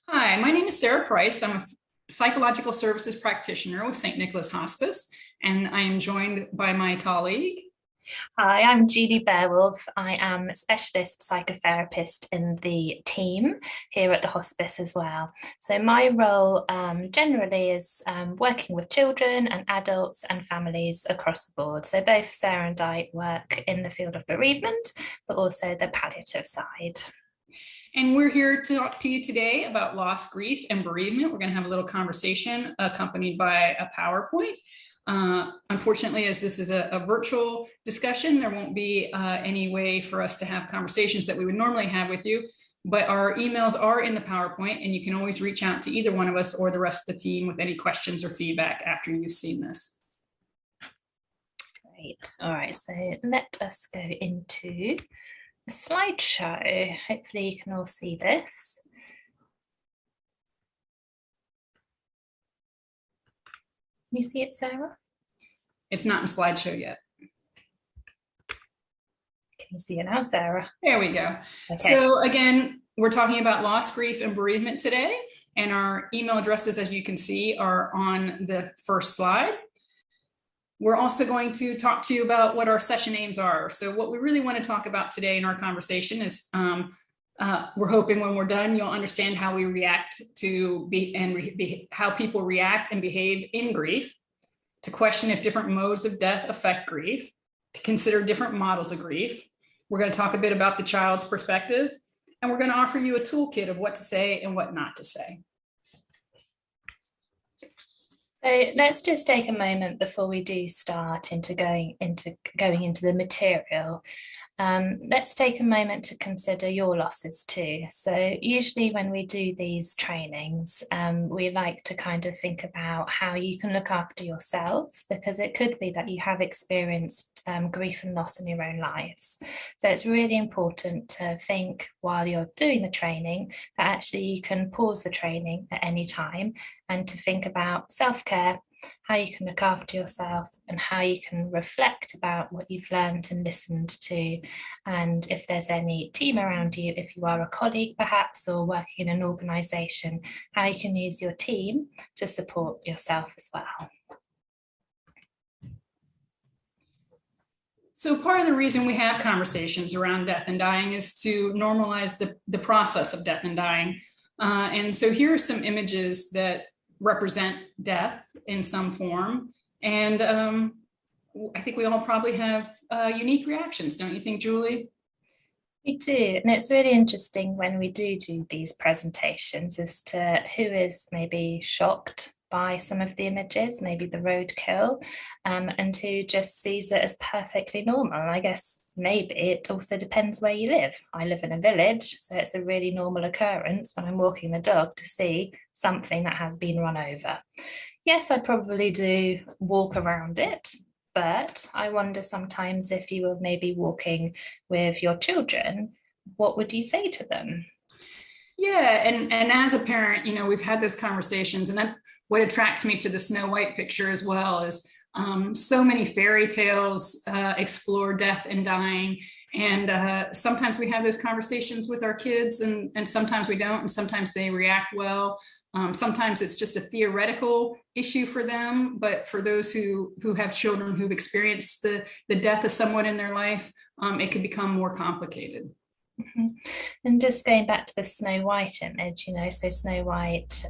Hi, my name is Sarah Price. I'm a psychological services practitioner with St. Nicholas Hospice, and I am joined by my colleague. Hi, I'm Julie Baerwolf. I am a specialist psychotherapist in the team here at the hospice as well. So my role generally is working with children and adults and families across the board. So both Sarah and I work in the field of bereavement, but also the palliative side. And we're here to talk to you today about loss, grief, and bereavement. We're going to have a little conversation accompanied by a PowerPoint. Unfortunately, as this is a virtual discussion, there won't be any way for us to have conversations that we would normally have with you. But our emails are in the PowerPoint, and you can always reach out to either one of us or the rest of the team with any questions or feedback after you've seen this. Great. All right, so let us go into a slideshow. Hopefully you can all see this. Can you see it, Sarah? It's not in slideshow yet. Can you see it now, Sarah? There we go. Okay. So again, we're talking about loss, grief, and bereavement today. And our email addresses, as you can see, are on the first slide. We're also going to talk to you about what our session aims are. So what we really want to talk about today in our conversation is we're hoping when we're done, you'll understand how we react to how people react and behave in grief, to question if different modes of death affect grief, to consider different models of grief. We're going to talk a bit about the child's perspective, and we're going to offer you a toolkit of what to say and what not to say. So let's just take a moment before we do start going into the material. Let's take a moment to consider your losses too. So usually when we do these trainings, we like to kind of think about how you can look after yourselves, because it could be that you have experienced grief and loss in your own lives. So it's really important to think while you're doing the training that actually you can pause the training at any time and to think about self-care, how you can look after yourself, and how you can reflect about what you've learned and listened to. And if there's any team around you, if you are a colleague perhaps or working in an organisation, how you can use your team to support yourself as well. So part of the reason we have conversations around death and dying is to normalize the process of death and dying. And so here are some images that represent death in some form. And I think we all probably have unique reactions, don't you think, Julie? We do, and it's really interesting when we do these presentations as to who is maybe shocked by some of the images, maybe the roadkill, and who just sees it as perfectly normal. And I guess maybe it also depends where you live. I live in a village, so it's a really normal occurrence when I'm walking the dog to see something that has been run over. Yes, I probably do walk around it, but I wonder sometimes if you were maybe walking with your children, what would you say to them? Yeah, and as a parent, we've had those conversations, and that what attracts me to the Snow White picture as well is so many fairy tales explore death and dying, and sometimes we have those conversations with our kids, and sometimes we don't, and sometimes they react well. Sometimes it's just a theoretical issue for them, but for those who have children who've experienced the death of someone in their life, it can become more complicated. Mm-hmm. And just going back to the Snow White image, so Snow White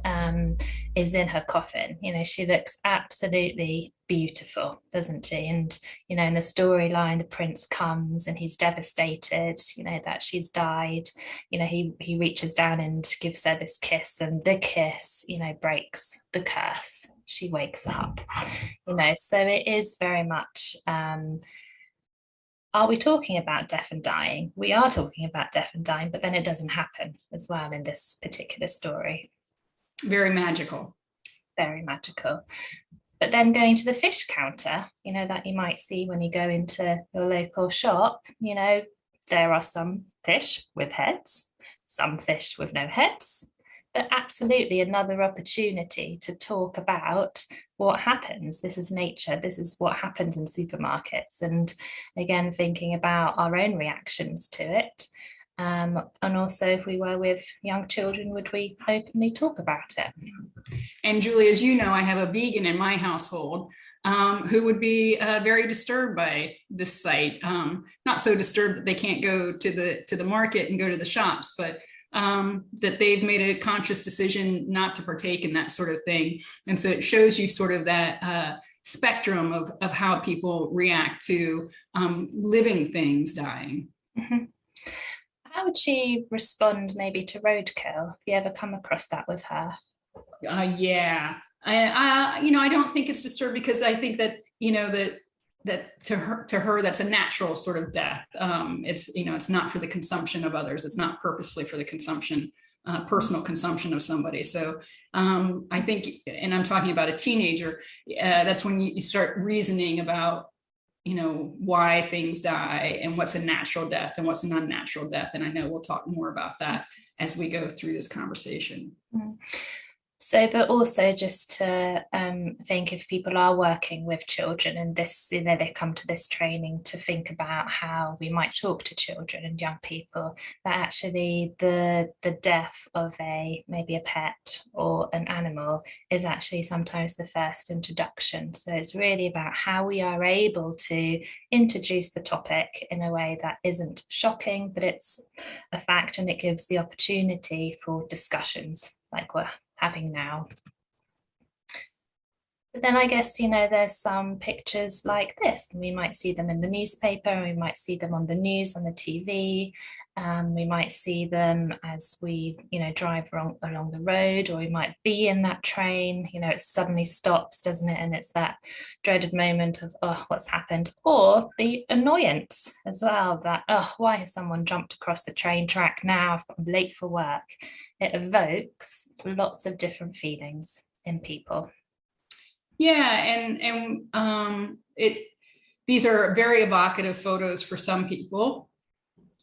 is in her coffin, she looks absolutely beautiful, doesn't she? And, in the storyline, the prince comes and he's devastated, that she's died. He reaches down and gives her this kiss, and the kiss, breaks the curse. She wakes up, so it is very much are we talking about death and dying? We are talking about death and dying, but then it doesn't happen as well in this particular story. Very magical. Very magical. But then going to the fish counter, that you might see when you go into your local shop, there are some fish with heads, some fish with no heads, but absolutely another opportunity to talk about what happens. This is nature. This is what happens in supermarkets. And again, thinking about our own reactions to it. And also, if we were with young children, would we openly talk about it? And Julie, as you know, I have a vegan in my household who would be very disturbed by this site. Not so disturbed that they can't go to the market and go to the shops, but that they've made a conscious decision not to partake in that sort of thing. And so it shows you sort of that spectrum of how people react to living things dying. Mm-hmm. How would she respond maybe to roadkill? Have you ever come across that with her? Yeah, I don't think it's disturbed because I think that that to her that's a natural sort of death. It's not for the consumption of others. It's not purposefully for the consumption, personal consumption of somebody. So I think, and I'm talking about a teenager. That's when you start reasoning about why things die and what's a natural death and what's an unnatural death. And I know we'll talk more about that as we go through this conversation. Mm. So, but also just to think if people are working with children and this, they come to this training to think about how we might talk to children and young people, that actually the death of maybe a pet or an animal is actually sometimes the first introduction. So it's really about how we are able to introduce the topic in a way that isn't shocking, but it's a fact, and it gives the opportunity for discussions like we're having now. But then I guess, there's some pictures like this. We might see them in the newspaper, we might see them on the news, on the TV. We might see them as we, drive along the road, or we might be in that train, it suddenly stops, doesn't it? And it's that dreaded moment of, oh, what's happened? Or the annoyance as well, that, oh, why has someone jumped across the train track now? I'm late for work. It evokes lots of different feelings in people. Yeah, and these are very evocative photos for some people,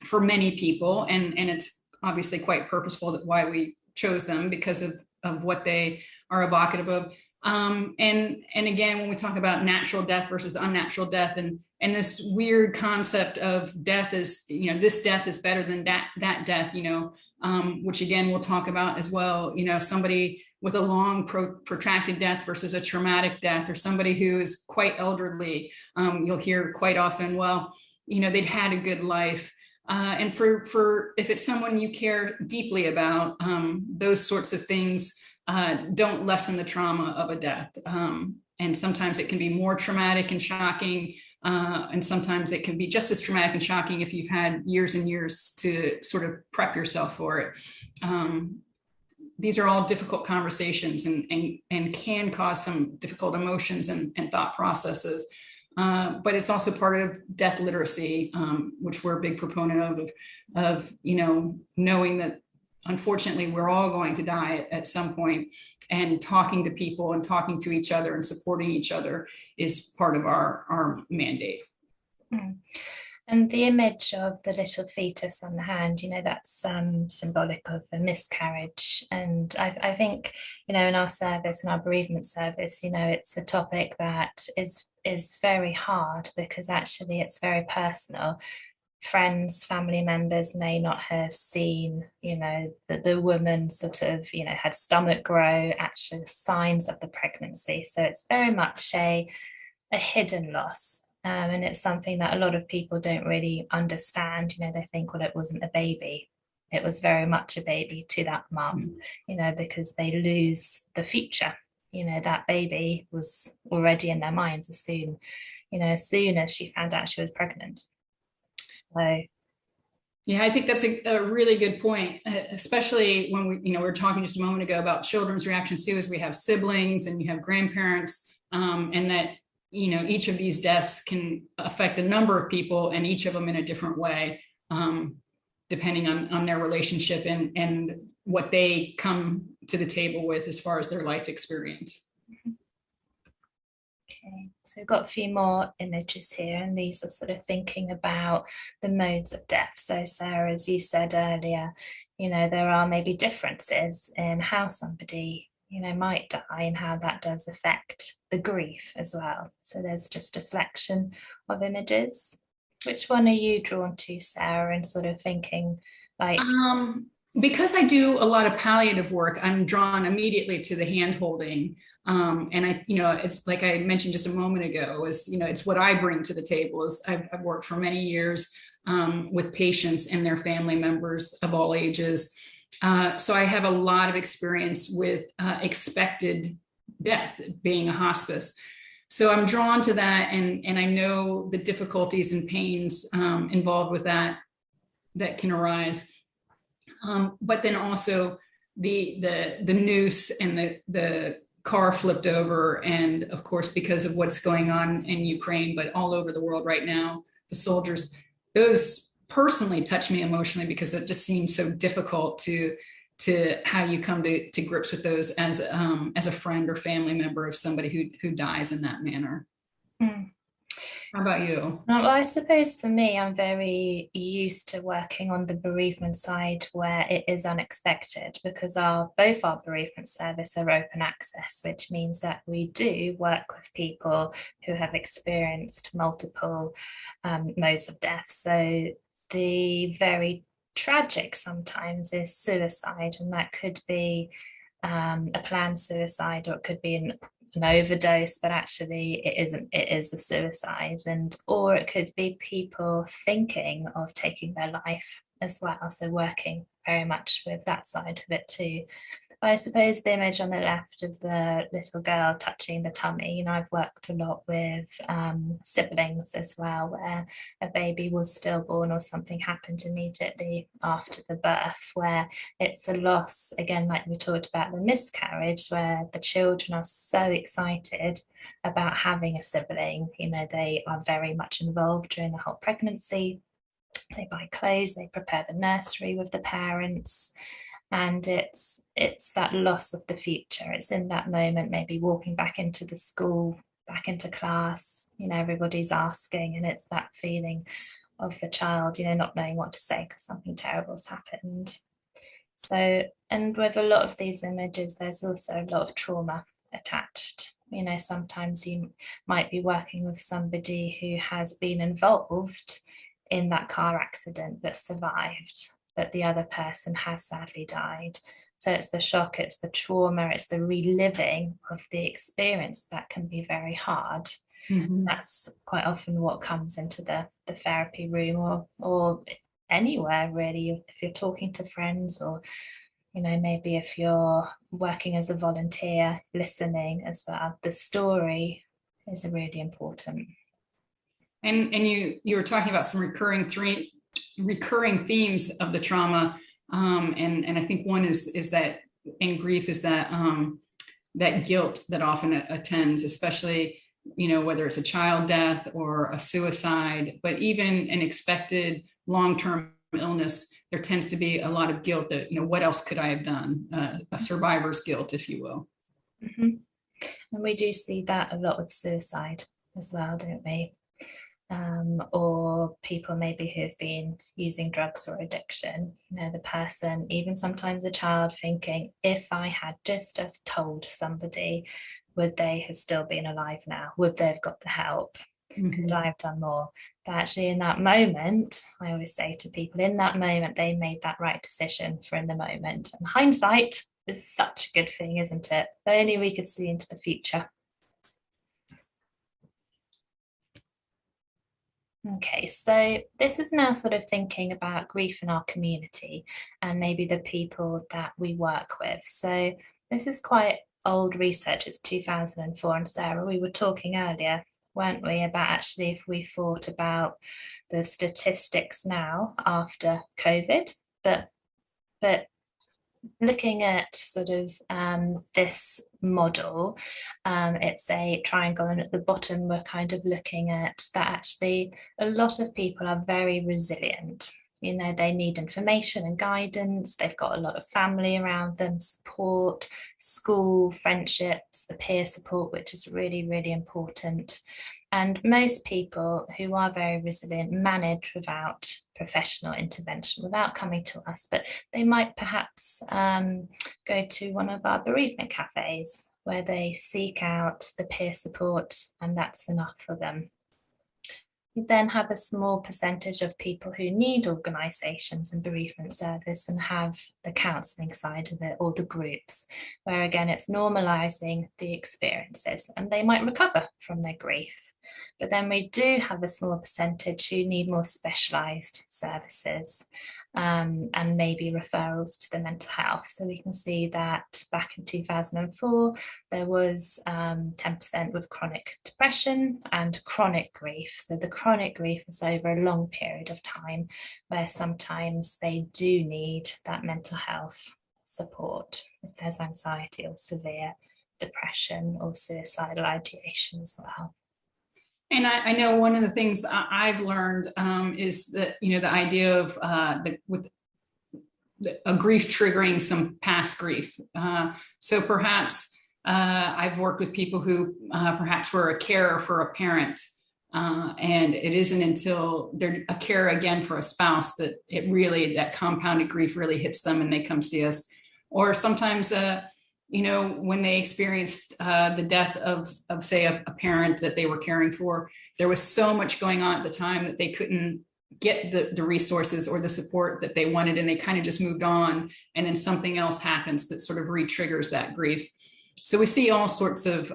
for many people, and it's obviously quite purposeful that why we chose them because of what they are evocative of. And again, when we talk about natural death versus unnatural death, and this weird concept of death is, this death is better than that death, which again we'll talk about as well. Somebody with a long protracted death versus a traumatic death, or somebody who is quite elderly. You'll hear quite often, well, they'd had a good life. And for if it's someone you care deeply about, those sorts of things don't lessen the trauma of a death. And sometimes it can be more traumatic and shocking. And sometimes it can be just as traumatic and shocking if you've had years and years to sort of prep yourself for it. These are all difficult conversations and can cause some difficult emotions and thought processes. But it's also part of death literacy, which we're a big proponent of knowing that unfortunately we're all going to die at some point, and talking to people and talking to each other and supporting each other is part of our mandate. Mm. And the image of the little fetus on the hand, that's symbolic of a miscarriage. And I think, in our service, in our bereavement service, it's a topic that is very hard because actually it's very personal. Friends, family members may not have seen, the woman sort of, had stomach grow, actual signs of the pregnancy. So it's very much a hidden loss. And it's something that a lot of people don't really understand. They think, well, it wasn't a baby. It was very much a baby to that mum, because they lose the future. That baby was already in their minds as soon as she found out she was pregnant. So, yeah, I think that's a really good point, especially when we were talking just a moment ago about children's reactions too, as we have siblings and you have grandparents, and that each of these deaths can affect a number of people, and each of them in a different way, depending on their relationship and what they come to the table with as far as their life experience. Okay, so we've got a few more images here, and these are sort of thinking about the modes of death. So Sarah, as you said earlier, there are maybe differences in how somebody might die and how that does affect the grief as well. So there's just a selection of images. Which one are you drawn to, Sarah, and sort of thinking Like, Because I do a lot of palliative work, I'm drawn immediately to the hand holding. And it's like I mentioned just a moment ago, it's what I bring to the table. I've worked for many years with patients and their family members of all ages. So I have a lot of experience with expected death, being a hospice. So I'm drawn to that, and I know the difficulties and pains involved with that can arise. But then also the noose and the car flipped over, and of course because of what's going on in Ukraine, but all over the world right now, the soldiers, those personally touch me emotionally because it just seems so difficult to how you come to grips with those as a friend or family member of somebody who dies in that manner. mm. How about you? Well, I suppose for me, I'm very used to working on the bereavement side where it is unexpected because both our bereavement service are open access, which means that we do work with people who have experienced multiple modes of death. So the very tragic sometimes is suicide, and that could be a planned suicide, or it could be an overdose, but actually it is a suicide, and or it could be people thinking of taking their life as well, so working very much with that side of it too. I suppose the image on the left of the little girl touching the tummy, I've worked a lot with siblings as well, where a baby was stillborn or something happened immediately after the birth, where it's a loss, again, like we talked about the miscarriage, where the children are so excited about having a sibling. They are very much involved during the whole pregnancy. They buy clothes, they prepare the nursery with the parents, and it's that loss of the future. It's in that moment, maybe walking back into the school, back into class, everybody's asking, and it's that feeling of the child, not knowing what to say because something terrible's happened. So, and with a lot of these images, there's also a lot of trauma attached. Sometimes you might be working with somebody who has been involved in that car accident but survived, but the other person has sadly died. So it's the shock, it's the trauma, it's the reliving of the experience that can be very hard. Mm-hmm. That's quite often what comes into the therapy room, or anywhere really, if you're talking to friends, or maybe if you're working as a volunteer, listening as well. The story is really important. And you were talking about some recurring themes of the trauma, and I think one is that in grief is that that guilt that often attends, especially whether it's a child death or a suicide, but even an expected long-term illness, there tends to be a lot of guilt that what else could I have done, a survivor's guilt, if you will. Mm-hmm. And we do see that a lot with suicide as well, don't we? Or people maybe who've been using drugs or addiction, the person, even sometimes a child, thinking, if I had just have told somebody, would they have still been alive now? Would they have got the help? Could I have done more? But actually in that moment, I always say to people, in that moment, they made that right decision for in the moment. And hindsight is such a good thing, isn't it? If only we could see into the future. Okay, so this is now sort of thinking about grief in our community and maybe the people that we work with. So this is quite old research, it's 2004, and Sarah, we were talking earlier, weren't we, about actually if we thought about the statistics now after COVID, but looking at sort of this model, it's a triangle, and at the bottom we're kind of looking at that actually a lot of people are very resilient. They need information and guidance. They've got a lot of family around them, support, school, friendships, the peer support, which is really, really important. And most people who are very resilient manage without professional intervention, without coming to us, but they might perhaps go to one of our bereavement cafes where they seek out the peer support, and that's enough for them. You then have a small percentage of people who need organisations and bereavement service and have the counselling side of it, or the groups, where again it's normalising the experiences and they might recover from their grief. But then we do have a small percentage who need more specialised services, and maybe referrals to the mental health. So we can see that back in 2004, there was 10% with chronic depression and chronic grief. So the chronic grief is over a long period of time, where sometimes they do need that mental health support if there's anxiety or severe depression or suicidal ideation as well. And I know one of the things I've learned is that, the idea of with a grief triggering some past grief. So perhaps I've worked with people who perhaps were a carer for a parent, and it isn't until they're a carer again for a spouse that that compounded grief really hits them and they come see us. Or sometimes when they experienced the death of say, a parent that they were caring for, there was so much going on at the time that they couldn't get the resources or the support that they wanted, and they kind of just moved on. And then something else happens that sort of re-triggers that grief. So we see all sorts of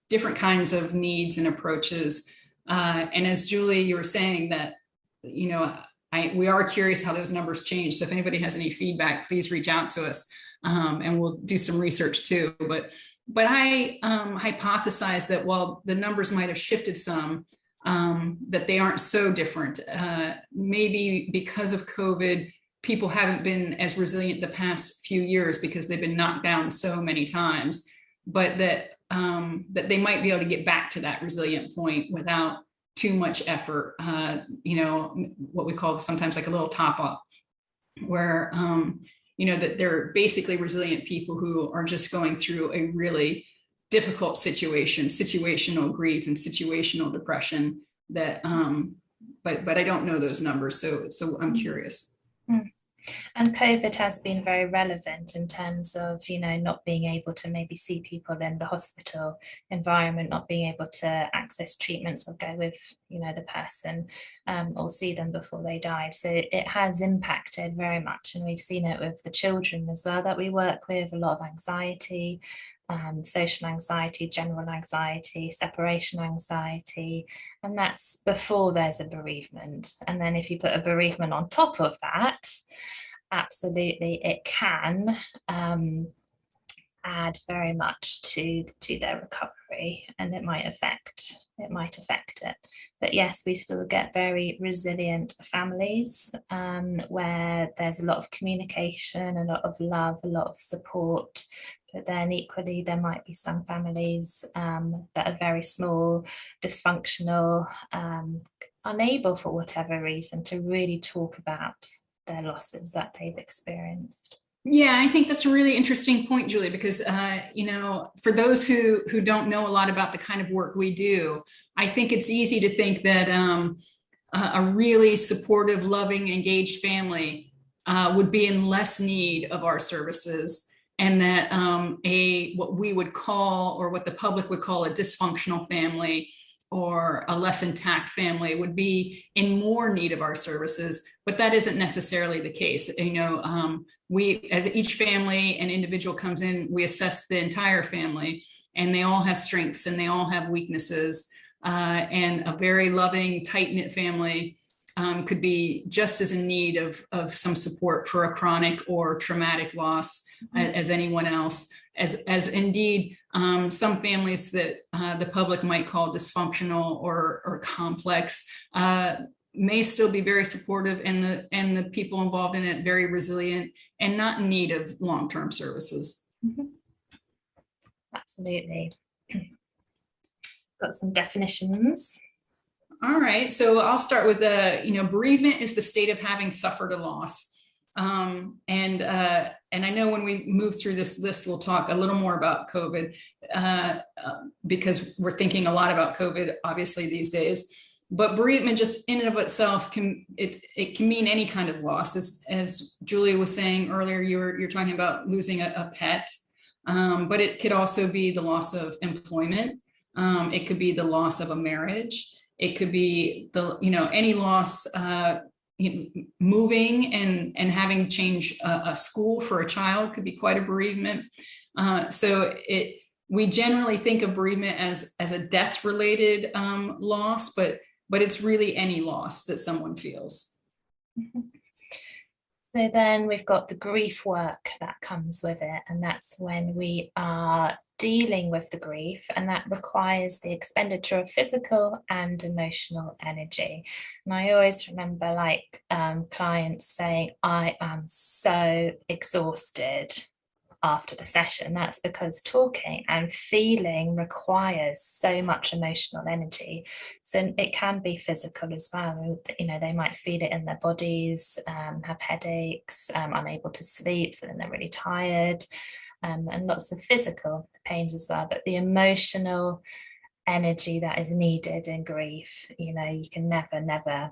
different kinds of needs and approaches. And as Julie, you were saying that, we are curious how those numbers change. So if anybody has any feedback, please reach out to us. And we'll do some research too. But I hypothesize that while the numbers might have shifted some, that they aren't so different. Maybe because of COVID, people haven't been as resilient the past few years because they've been knocked down so many times, but that they might be able to get back to that resilient point without too much effort. What we call sometimes like a little top up, where that they're basically resilient people who are just going through a really difficult situation, situational grief and situational depression that, but I don't know those numbers. So I'm curious. And COVID has been very relevant in terms of, not being able to maybe see people in the hospital environment, not being able to access treatments or go with, the person or see them before they died. So it has impacted very much. And we've seen it with the children as well that we work with, a lot of anxiety, social anxiety, general anxiety, separation anxiety, and that's before there's a bereavement. And then if you put a bereavement on top of that, absolutely it can add very much to their recovery, and it might affect it. But yes, we still get very resilient families where there's a lot of communication, a lot of love, a lot of support. But then equally, there might be some families that are very small, dysfunctional, unable for whatever reason to really talk about their losses that they've experienced. Yeah, I think that's a really interesting point, Julie, because, for those who don't know a lot about the kind of work we do, I think it's easy to think that a really supportive, loving, engaged family would be in less need of our services, and that what we would call, or what the public would call, a dysfunctional family or a less intact family would be in more need of our services. But that isn't necessarily the case. We, as each family and individual comes in, we assess the entire family, and they all have strengths and they all have weaknesses. And a very loving, tight-knit family could be just as in need of some support for a chronic or traumatic loss as anyone else. As indeed some families that the public might call dysfunctional or complex may still be very supportive, and the people involved in it very resilient and not in need of long-term services. Mm-hmm. Absolutely. Got some definitions. All right, so I'll start with bereavement is the state of having suffered a loss. And I know when we move through this list, we'll talk a little more about COVID because we're thinking a lot about COVID, obviously, these days. But bereavement just in and of itself can mean any kind of loss. As Julia was saying earlier, you're talking about losing a pet, but it could also be the loss of employment. It could be the loss of a marriage. It could be any loss, moving and having to change a school for a child could be quite a bereavement. We generally think of bereavement as a death related loss, but it's really any loss that someone feels. Mm-hmm. So then we've got the grief work that comes with it, and that's when we are dealing with the grief, and that requires the expenditure of physical and emotional energy. And I always remember clients saying, I am so exhausted after the session. That's because talking and feeling requires so much emotional energy. So it can be physical as well. They might feel it in their bodies, have headaches, unable to sleep, so then they're really tired, and lots of physical pains as well. But the emotional energy that is needed in grief, you can never,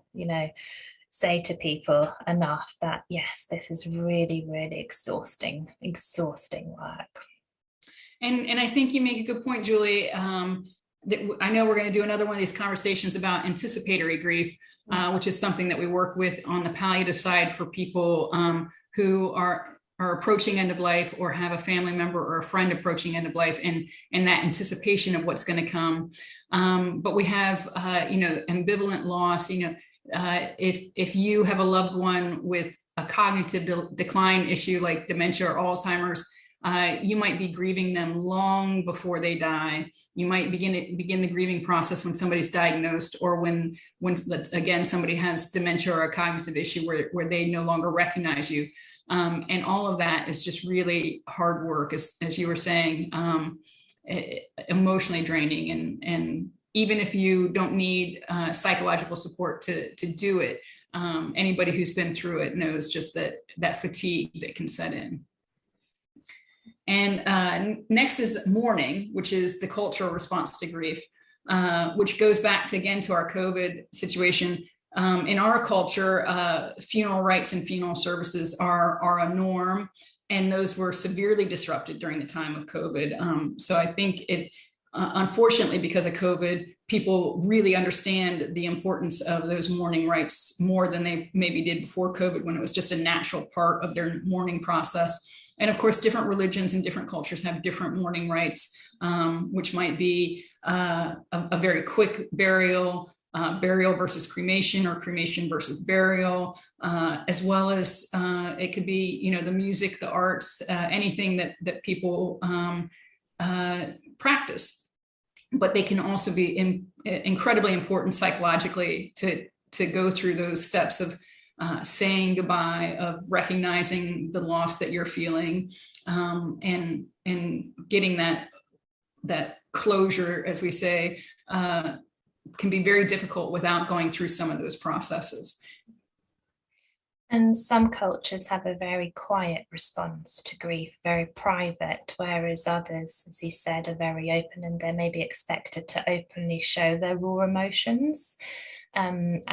say to people enough that yes, this is really, really exhausting work. And I think you make a good point, Julie. That I know we're going to do another one of these conversations about anticipatory grief, which is something that we work with on the palliative side for people who are approaching end of life, or have a family member or a friend approaching end of life, and that anticipation of what's going to come. But we have ambivalent loss. If you have a loved one with a cognitive decline issue like dementia or Alzheimer's, you might be grieving them long before they die. You might begin the grieving process when somebody's diagnosed, or when again somebody has dementia or a cognitive issue where they no longer recognize you. And all of that is just really hard work, as you were saying, emotionally draining, and even if you don't need psychological support to do it, anybody who's been through it knows just that fatigue that can set in. And next is mourning, which is the cultural response to grief, which goes back again to our COVID situation. In our culture, funeral rites and funeral services are a norm, and those were severely disrupted during the time of COVID. So I think unfortunately, because of COVID, people really understand the importance of those mourning rites more than they maybe did before COVID, when it was just a natural part of their mourning process. And of course, different religions and different cultures have different mourning rites, which might be a very quick burial, burial versus cremation, or cremation versus burial, as well as it could be, the music, the arts, anything that people practice. But they can also be incredibly important psychologically to go through those steps of saying goodbye, of recognizing the loss that you're feeling, and getting that closure, as we say, can be very difficult without going through some of those processes. And some cultures have a very quiet response to grief, very private, whereas others, as you said, are very open, and they're maybe expected to openly show their raw emotions. And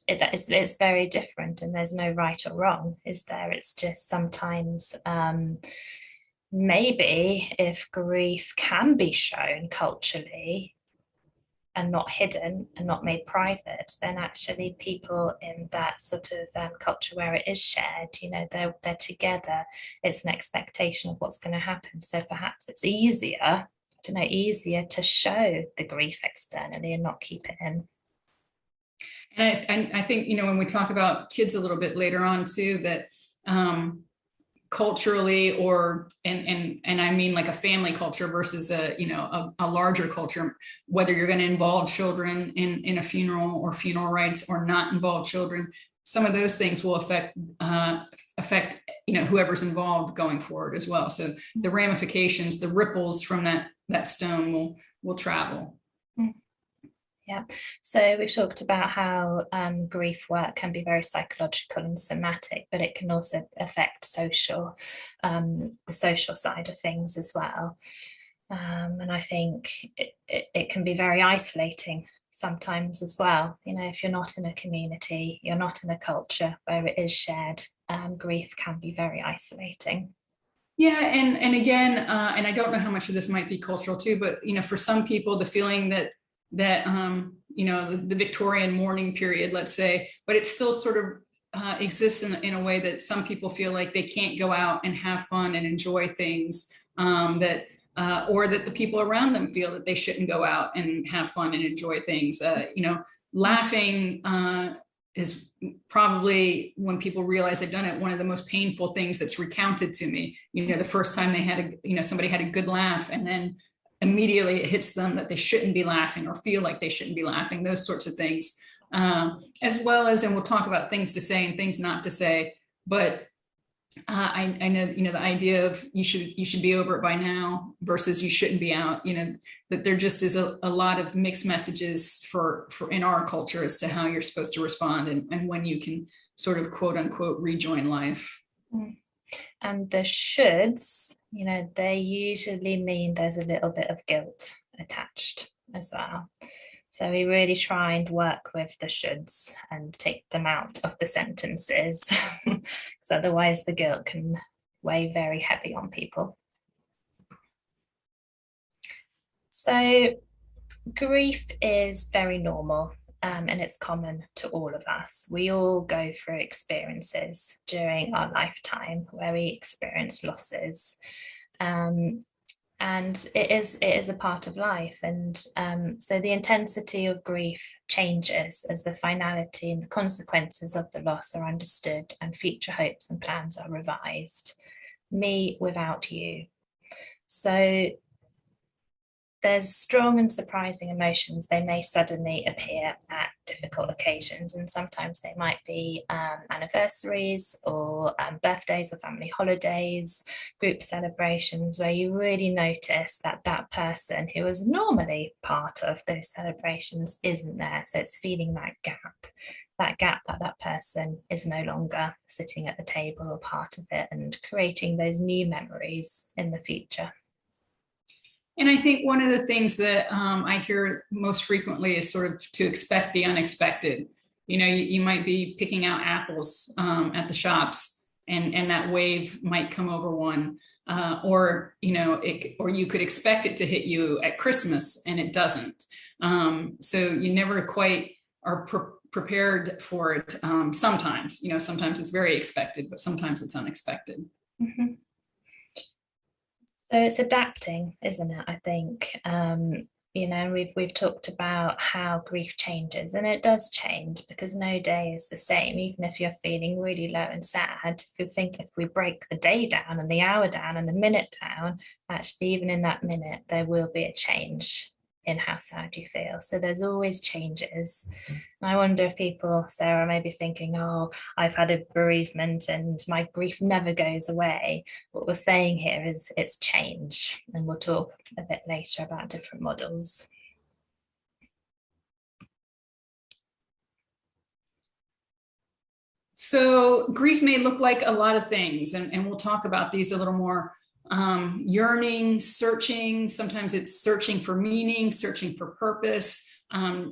it's very different, and there's no right or wrong, is there? It's just sometimes maybe if grief can be shown culturally and not hidden and not made private, then actually people in that sort of culture where it is shared, they're together, it's an expectation of what's going to happen. So perhaps it's easier to show the grief externally and not keep it in. And I think, when we talk about kids a little bit later on too, that culturally, and I mean like a family culture versus a larger culture, whether you're going to involve children in a funeral or funeral rites or not involve children, some of those things will affect whoever's involved going forward as well. So the ramifications, the ripples from that stone will travel. Yeah, so we've talked about how grief work can be very psychological and somatic, but it can also affect the social side of things as well. And I think it can be very isolating sometimes as well. If you're not in a community, you're not in a culture where it is shared, grief can be very isolating. Yeah, and again, and I don't know how much of this might be cultural too, but for some people, the feeling that the Victorian mourning period, let's say, but it still sort of exists in a way that some people feel like they can't go out and have fun and enjoy things, or that the people around them feel that they shouldn't go out and have fun and enjoy things. Laughing is probably, when people realize they've done it, one of the most painful things that's recounted to me. The first time they had somebody had a good laugh, and then immediately it hits them that they shouldn't be laughing or feel like they shouldn't be laughing, those sorts of things. As well as, and we'll talk about things to say and things not to say, but I know, the idea of you should be over it by now versus you shouldn't be out, that there just is a lot of mixed messages for in our culture as to how you're supposed to respond and when you can sort of quote unquote rejoin life. And the shoulds, they usually mean there's a little bit of guilt attached as well. So we really try and work with the shoulds and take them out of the sentences, because otherwise the guilt can weigh very heavy on people. So grief is very normal, and it's common to all of us. We all go through experiences during our lifetime where we experience losses. And it is a part of life, and so the intensity of grief changes as the finality and the consequences of the loss are understood and future hopes and plans are revised. Me without you. So there's strong and surprising emotions. They may suddenly appear at difficult occasions, and sometimes they might be anniversaries or birthdays or family holidays, group celebrations, where you really notice that that person who was normally part of those celebrations isn't there. So it's feeling that gap that person is no longer sitting at the table or part of it, and creating those new memories in the future. And I think one of the things that I hear most frequently is sort of to expect the unexpected. You might be picking out apples at the shops, and that wave might come over one, or you could expect it to hit you at Christmas and it doesn't. So you never quite are prepared for it. Sometimes it's very expected, but sometimes it's unexpected. Mm-hmm. So it's adapting, isn't it? I think, we've talked about how grief changes, and it does change because no day is the same. Even if you're feeling really low and sad, if we break the day down and the hour down and the minute down, actually, even in that minute, there will be a change in how sad you feel. So there's always changes. And I wonder if people, Sarah, may be thinking, oh, I've had a bereavement and my grief never goes away. What we're saying here is it's change. And we'll talk a bit later about different models. So grief may look like a lot of things, and we'll talk about these a little more. Yearning, searching, sometimes it's searching for meaning, searching for purpose,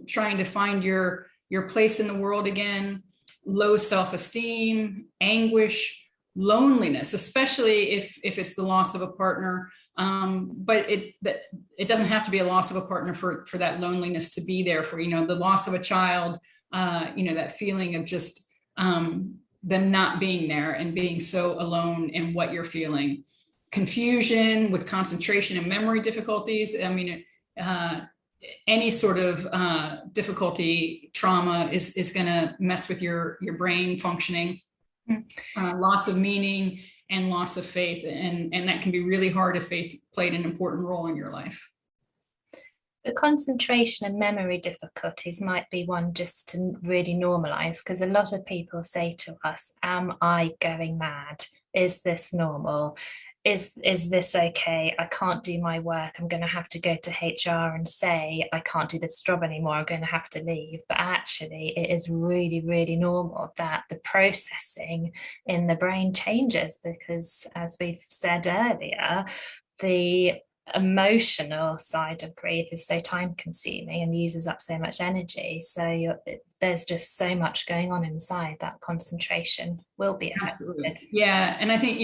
trying to find your place in the world again, low self-esteem, anguish, loneliness, especially if it's the loss of a partner. But it doesn't have to be a loss of a partner for that loneliness to be there, for, the loss of a child, that feeling of just them not being there and being so alone in what you're feeling. Confusion with concentration and memory difficulties. Any sort of difficulty, trauma is going to mess with your brain functioning. Loss of meaning and loss of faith, and that can be really hard if faith played an important role in your life. The concentration and memory difficulties might be one just to really normalize, because a lot of people say to us, am I going mad? Is this normal? Is this okay? I can't do my work. I'm going to have to go to HR and say, I can't do this job anymore. I'm going to have to leave. But actually, it is really, really normal that the processing in the brain changes, because, as we've said earlier, the emotional side of grief is so time consuming and uses up so much energy. So there's just so much going on inside that concentration will be affected. Absolutely. Yeah. And I think,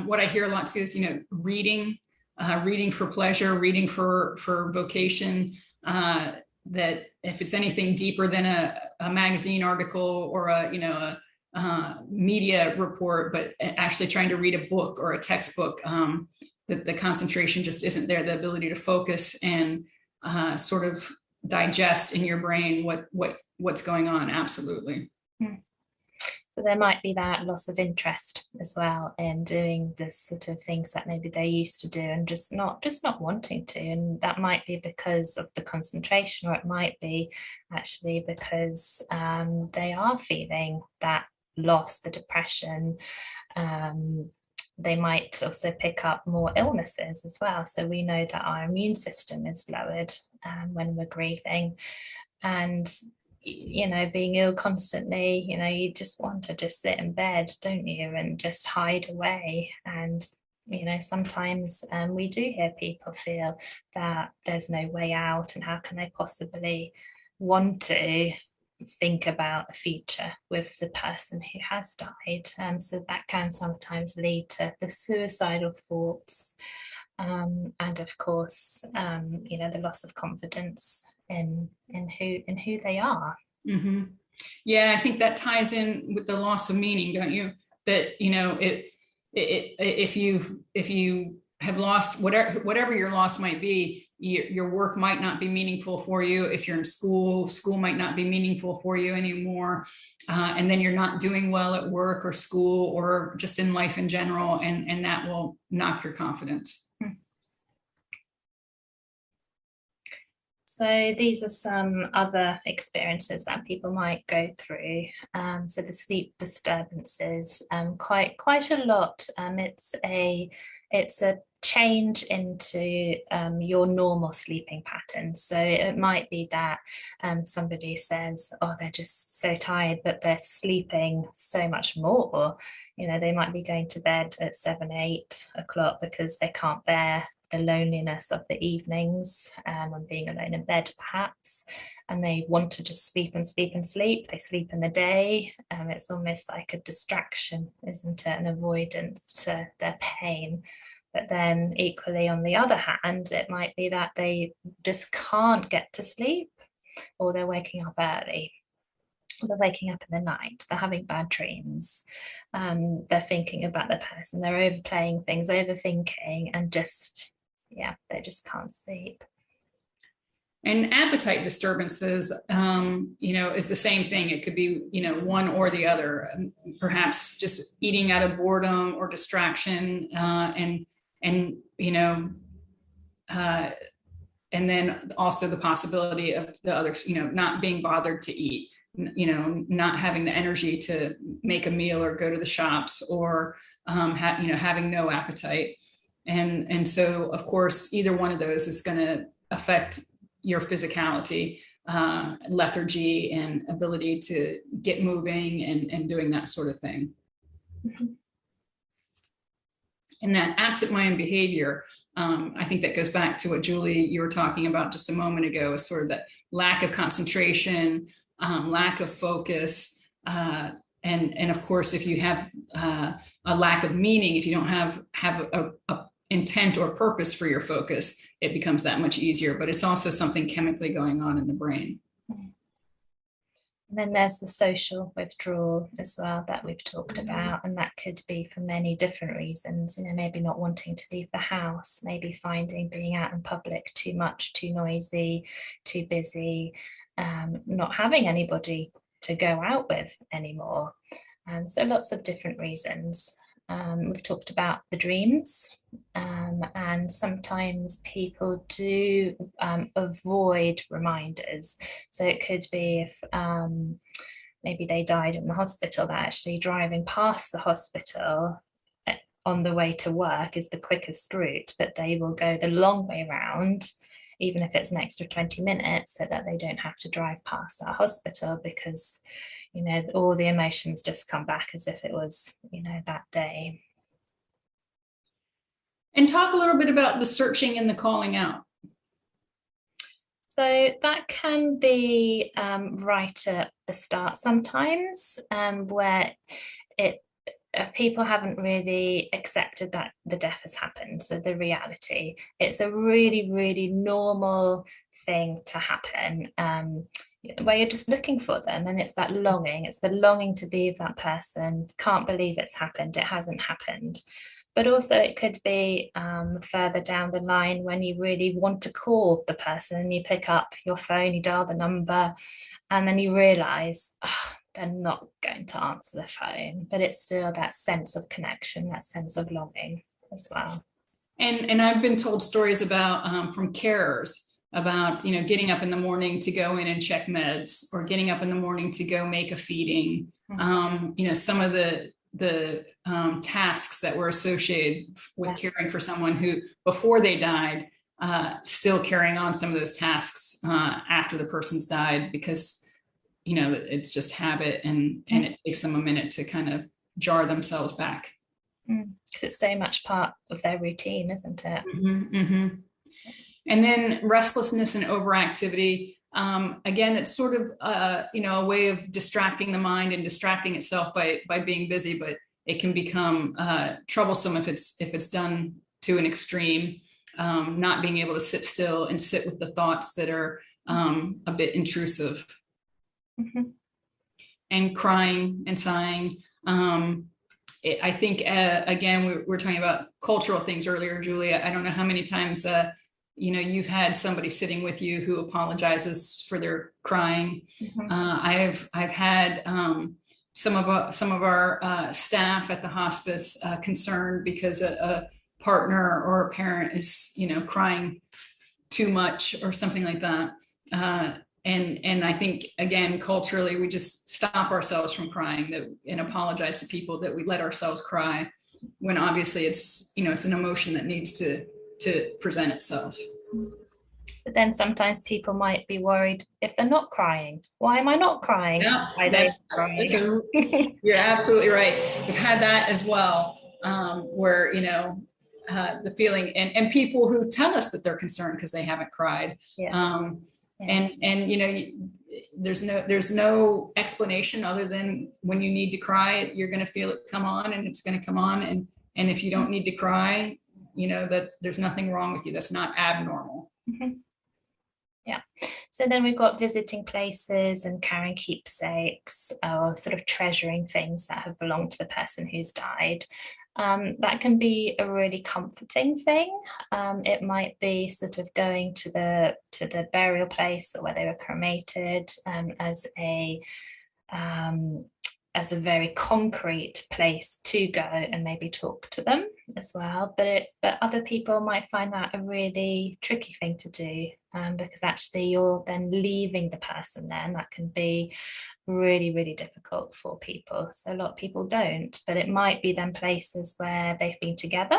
what I hear a lot too is, reading for pleasure, reading for vocation, that if it's anything deeper than a magazine article or a media report, but actually trying to read a book or a textbook, the concentration just isn't there, the ability to focus and sort of digest in your brain what's going on. Absolutely. So there might be that loss of interest as well in doing the sort of things that maybe they used to do and just not wanting to. And that might be because of the concentration, or it might be actually because they are feeling that loss, the depression. They might also pick up more illnesses as well. So we know that our immune system is lowered when we're grieving. And being ill constantly, you just want to just sit in bed, don't you, and just hide away. And sometimes we do hear people feel that there's no way out, and how can they possibly want to think about a future with the person who has died. So that can sometimes lead to the suicidal thoughts, and of course the loss of confidence in who they are. Mm-hmm. Yeah, I think that ties in with the loss of meaning, don't you? That if you have lost whatever your loss might be, your work might not be meaningful for you. If you're in school might not be meaningful for you anymore, and then you're not doing well at work or school or just in life in general, and that will knock your confidence. So these are some other experiences that people might go through. So the sleep disturbances, quite a lot. It's a change into your normal sleeping pattern. So it might be that somebody says, oh, they're just so tired, but they're sleeping so much more. They might be going to bed at 7, 8 o'clock because they can't bear the loneliness of the evenings and being alone in bed perhaps, and they want to just sleep and sleep and sleep. They sleep in the day. It's almost like a distraction, isn't it, an avoidance to their pain. But then equally on the other hand, it might be that they just can't get to sleep, or they're waking up early, or they're waking up in the night, they're having bad dreams, they're thinking about the person, they're overplaying things, overthinking, and they just can't sleep. And appetite disturbances, is the same thing. It could be, one or the other. Perhaps just eating out of boredom or distraction, and then also the possibility of the others, not being bothered to eat, not having the energy to make a meal or go to the shops, or having no appetite. And so, of course, either one of those is going to affect your physicality, lethargy, and ability to get moving and doing that sort of thing. Mm-hmm. And that absent-minded behavior, I think that goes back to what Julie, you were talking about just a moment ago, is sort of that lack of concentration, lack of focus, and of course, if you have a lack of meaning, if you don't have a intent or purpose for your focus, it becomes that much easier. But it's also something chemically going on in the brain. And then there's the social withdrawal as well that we've talked about, and that could be for many different reasons. Maybe not wanting to leave the house, maybe finding being out in public too much, too noisy, too busy, not having anybody to go out with anymore. So lots of different reasons. We've talked about the dreams, and sometimes people do avoid reminders. So it could be if maybe they died in the hospital, that actually driving past the hospital on the way to work is the quickest route, but they will go the long way round, even if it's an extra 20 minutes, so that they don't have to drive past that hospital, because all the emotions just come back as if it was that day. And talk a little bit about the searching and the calling out. So that can be right at the start sometimes, where people haven't really accepted that the death has happened. So the reality, it's a really, really normal thing to happen, where you're just looking for them, and it's that longing, it's the longing to be with that person, can't believe it's happened, it hasn't happened. But also it could be further down the line when you really want to call the person, you pick up your phone, you dial the number, and then you realize, oh, they're not going to answer the phone, but it's still that sense of connection, that sense of longing as well. And I've been told stories about from carers about, you know, getting up in the morning to go in and check meds, or getting up in the morning to go make a feeding. You know, some of the tasks that were associated with caring for someone who before they died, still carrying on some of those tasks after the person's died, because, you know, it's just habit, and it takes them a minute to kind of jar themselves back. Because it's so much part of their routine, isn't it? And then restlessness and overactivity. Again, it's sort of, you know, a way of distracting the mind and distracting itself by being busy, but it can become troublesome if it's done to an extreme, not being able to sit still and sit with the thoughts that are a bit intrusive. And crying and sighing. I think, again, we're talking about cultural things earlier, Julia. I don't know how many times you know, you've had somebody sitting with you who apologizes for their crying. I've had some of our staff at the hospice concerned because a partner or a parent is, you know, crying too much or something like that. And I think, again, culturally, we just stop ourselves from crying and apologize to people that we let ourselves cry, when obviously it's, you know, it's an emotion that needs to present itself. But then sometimes people might be worried if they're not crying. Why am I not crying? Yeah, you're absolutely right. We've had that as well, where, you know, the feeling, and people who tell us that they're concerned because they haven't cried. And you know, there's no explanation other than when you need to cry, you're going to feel it come on, and it's going to come on. And if you don't need to cry, you know, that there's nothing wrong with you. That's not abnormal. Yeah. So then we've got visiting places and carrying keepsakes, or sort of treasuring things that have belonged to the person who's died. That can be a really comforting thing. It might be sort of going to the burial place, or where they were cremated, as a very concrete place to go and maybe talk to them as well. But other people might find that a really tricky thing to do, because actually you're then leaving the person there, and that can be really, really difficult for people. So a lot of people don't, but it might be then places where they've been together,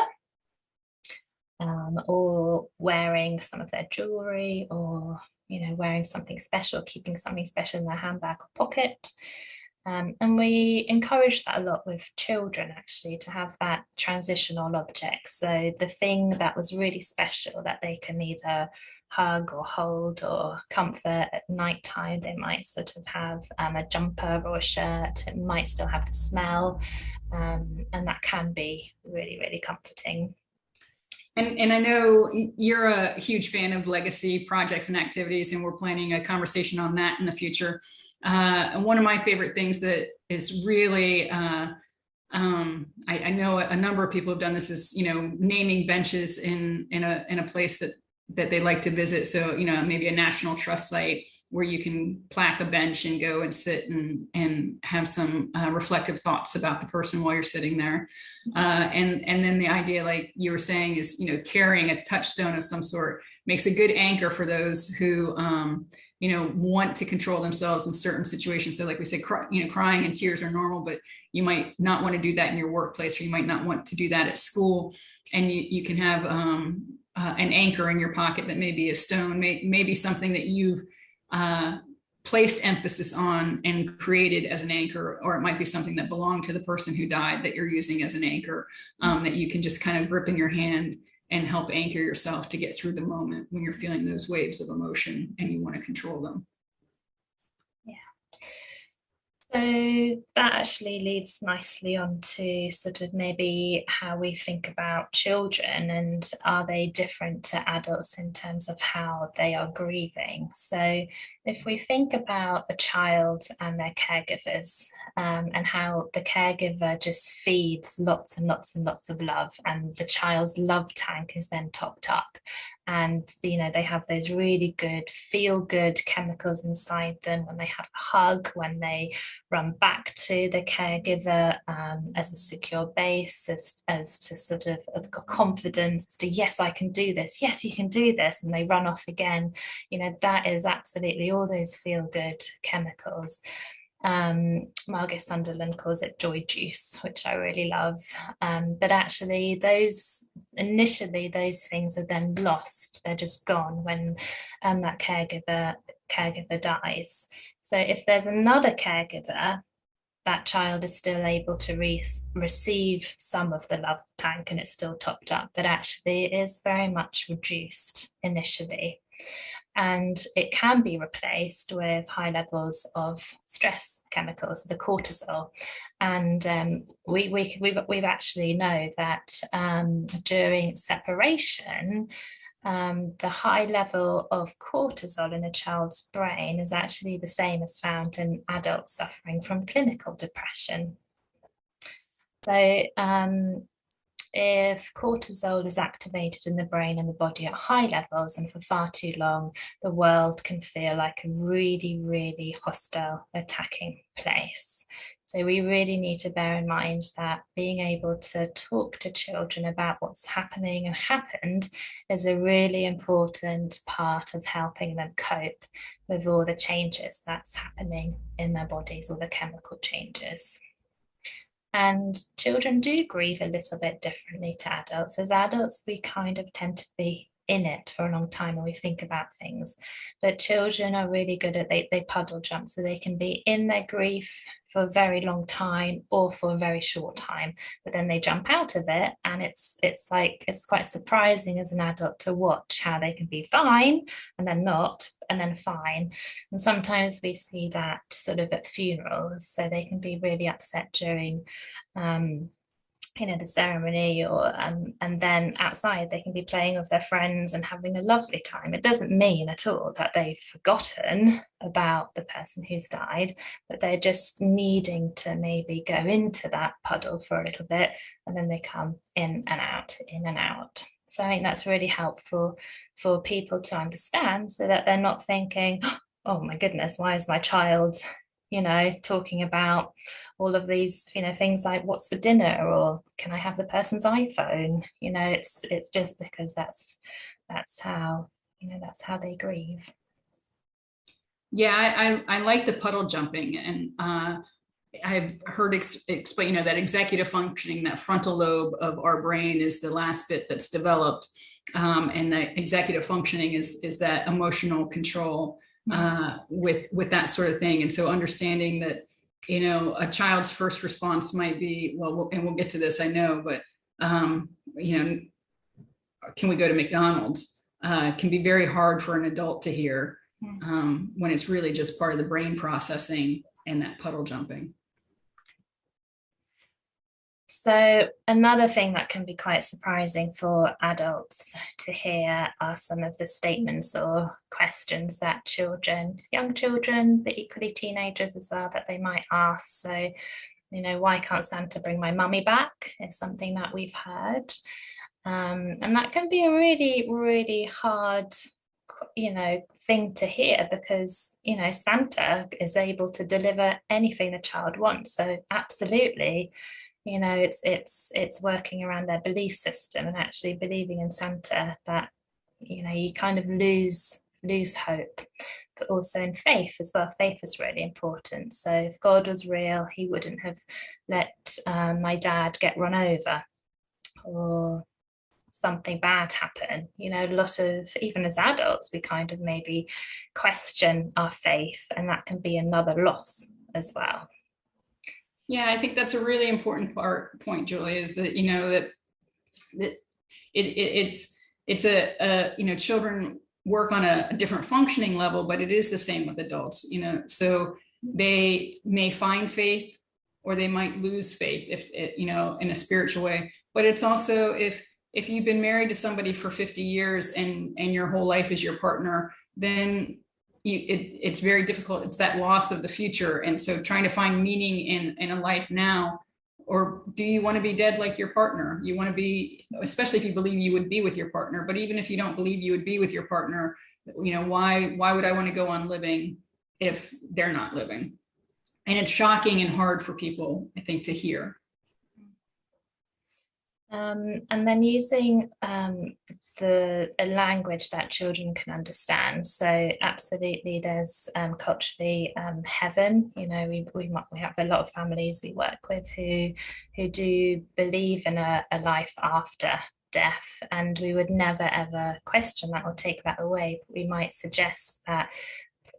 or wearing some of their jewelry, or, you know, wearing something special, keeping something special in their handbag or pocket. And we encourage that a lot with children, actually, to have that transitional object. So the thing that was really special that they can either hug or hold or comfort at night time, they might sort of have a jumper or a shirt. It might still have the smell, and that can be really, really comforting. And I know you're a huge fan of legacy projects and activities, and we're planning a conversation on that in the future. And one of my favorite things that is really, I know a number of people have done this, is, you know, naming benches in a place that they like to visit. So, you know, maybe a National Trust site where you can plaque a bench and go and sit and have some reflective thoughts about the person while you're sitting there. And then the idea, like you were saying, is, you know, carrying a touchstone of some sort makes a good anchor for those who, you know, want to control themselves in certain situations. So like we said, you know, crying and tears are normal, but you might not want to do that in your workplace, or you might not want to do that at school. And you can have an anchor in your pocket that may be a stone, maybe something that you've placed emphasis on and created as an anchor, or it might be something that belonged to the person who died that you're using as an anchor, that you can just kind of grip in your hand and help anchor yourself to get through the moment when you're feeling those waves of emotion and you want to control them. Yeah. So that actually leads nicely on to sort of maybe how we think about children, and are they different to adults in terms of how they are grieving. So if we think about a child and their caregivers, and how the caregiver just feeds lots and lots and lots of love, and the child's love tank is then topped up, and they have those really good feel good chemicals inside them when they have a hug, when they run back to the caregiver as a secure base, as to sort of confidence as to, yes, I can do this, yes, you can do this, and they run off again. That is absolutely all those feel good chemicals. Margaret Sunderland calls it joy juice, which I really love. But actually, those things are then lost. They're just gone when that caregiver dies. So if there's another caregiver, that child is still able to receive some of the love tank, and it's still topped up, but actually it is very much reduced initially. And it can be replaced with high levels of stress chemicals, the cortisol. And we've actually know that during separation, the high level of cortisol in a child's brain is actually the same as found in adults suffering from clinical depression. So if cortisol is activated in the brain and the body at high levels and for far too long, the world can feel like a really, really hostile, attacking place. So we really need to bear in mind that being able to talk to children about what's happening and happened is a really important part of helping them cope with all the changes that's happening in their bodies, all the chemical changes. And children do grieve a little bit differently to adults. As adults, we kind of tend to be in it for a long time when we think about things. But children are really good at, they puddle jump, so they can be in their grief for a very long time or for a very short time, but then they jump out of it, and it's quite surprising as an adult to watch how they can be fine and then not, and then fine. And sometimes we see that sort of at funerals, so they can be really upset during the ceremony, or and then outside they can be playing with their friends and having a lovely time. It doesn't mean at all that they've forgotten about the person who's died, but they're just needing to maybe go into that puddle for a little bit, and then they come in and out, in and out. So I think that's really helpful for people to understand, so that they're not thinking, oh my goodness, why is my child talking about all of these, things like what's for dinner, or can I have the person's iPhone? It's just because that's how they grieve. Yeah, I like the puddle jumping, and I've heard explain, that executive functioning, that frontal lobe of our brain is the last bit that's developed, and the executive functioning is that emotional control with that sort of thing. And so understanding that, a child's first response might be, well, and we'll get to this, I know, but, can we go to McDonald's? Can be very hard for an adult to hear when it's really just part of the brain processing and that puddle jumping. So another thing that can be quite surprising for adults to hear are some of the statements or questions that young children, but equally teenagers as well, that they might ask. So, why can't Santa bring my mummy back? Is something that we've heard. And that can be a really, really hard thing to hear, because Santa is able to deliver anything the child wants. So absolutely, it's working around their belief system, and actually believing in Santa, that you kind of lose hope. But also in faith as well. Faith is really important. So if God was real, he wouldn't have let my dad get run over, or something bad happen. A lot of, even as adults, we kind of maybe question our faith, and that can be another loss as well. Yeah, I think that's a really important point, Julie, is that it's children work on a different functioning level, but it is the same with adults. So they may find faith or they might lose faith if it, in a spiritual way. But it's also if you've been married to somebody for 50 years and your whole life is your partner, then it's very difficult. It's that loss of the future. And so trying to find meaning in a life now, or do you want to be dead like your partner? You want to be, especially if you believe you would be with your partner, but even if you don't believe you would be with your partner, why would I want to go on living if they're not living? And it's shocking and hard for people, I think, to hear. And then using a language that children can understand. So absolutely, there's culturally heaven. We have a lot of families we work with who do believe in a life after death, and we would never ever question that or take that away. But we might suggest that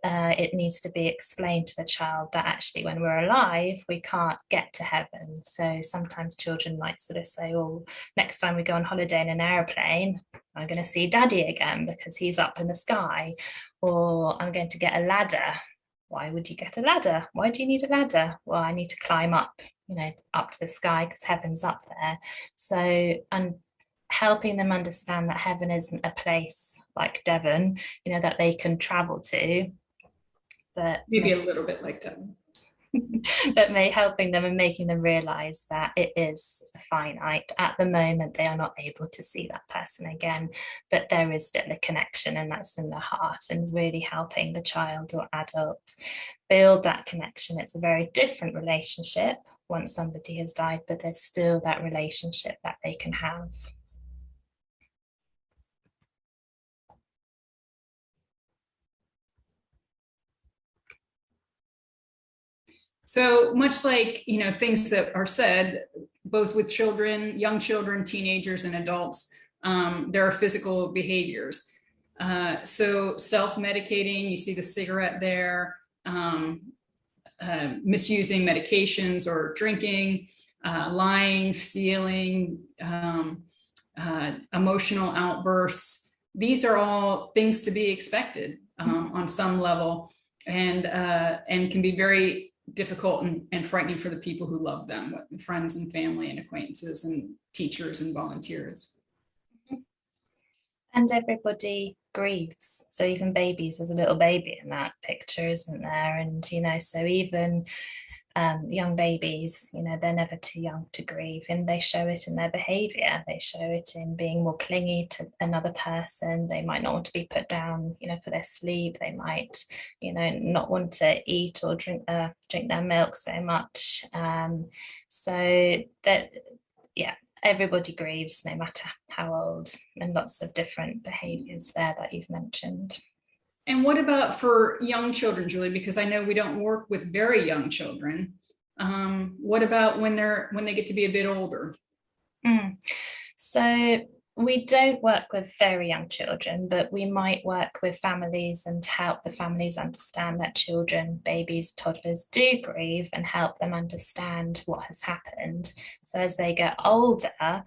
it needs to be explained to the child that actually when we're alive we can't get to heaven. So sometimes children might sort of say, oh, next time we go on holiday in an airplane I'm going to see daddy again because he's up in the sky, or I'm going to get a ladder. Why would you get a ladder? Why do you need a ladder? Well, I need to climb up, up to the sky because heaven's up there. So, and helping them understand that heaven isn't a place like Devon, that they can travel to, but maybe a little bit like that. But helping them and making them realize that it is finite. At the moment, they are not able to see that person again, but there is still a connection, and that's in the heart, and really helping the child or adult build that connection. It's a very different relationship once somebody has died, but there's still that relationship that they can have. So much like, things that are said, both with children, young children, teenagers, and adults, there are physical behaviors. So self-medicating, you see the cigarette there, misusing medications or drinking, lying, stealing, emotional outbursts. These are all things to be expected on some level, and can be very difficult and frightening for the people who love them, friends and family and acquaintances and teachers and volunteers. And everybody grieves. So even babies, there's a little baby in that picture, isn't there? And, so even young babies, they're never too young to grieve, and they show it in their behavior. They show it in being more clingy to another person. They might not want to be put down, for their sleep. They might, not want to eat or drink their milk so much. So that, yeah, everybody grieves no matter how old, and lots of different behaviors there that you've mentioned. And what about for young children, Julie? Because I know we don't work with very young children. What about when they get to be a bit older? So we don't work with very young children, but we might work with families and help the families understand that children, babies, toddlers do grieve, and help them understand what has happened. So as they get older,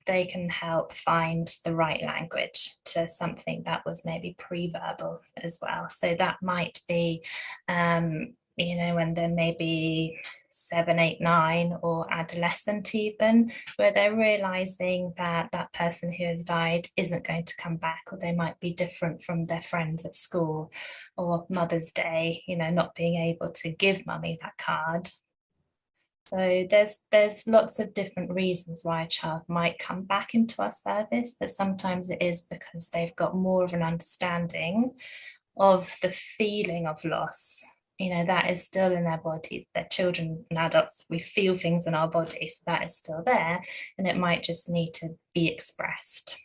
they can help find the right language to something that was maybe pre-verbal as well. So that might be, when they're maybe 7, 8, 9, or adolescent even, where they're realizing that that person who has died isn't going to come back, or they might be different from their friends at school, or Mother's Day, not being able to give mummy that card. So there's lots of different reasons why a child might come back into our service, but sometimes it is because they've got more of an understanding of the feeling of loss. That is still in their body. They're children and adults. We feel things in our body, so that is still there, and it might just need to be expressed.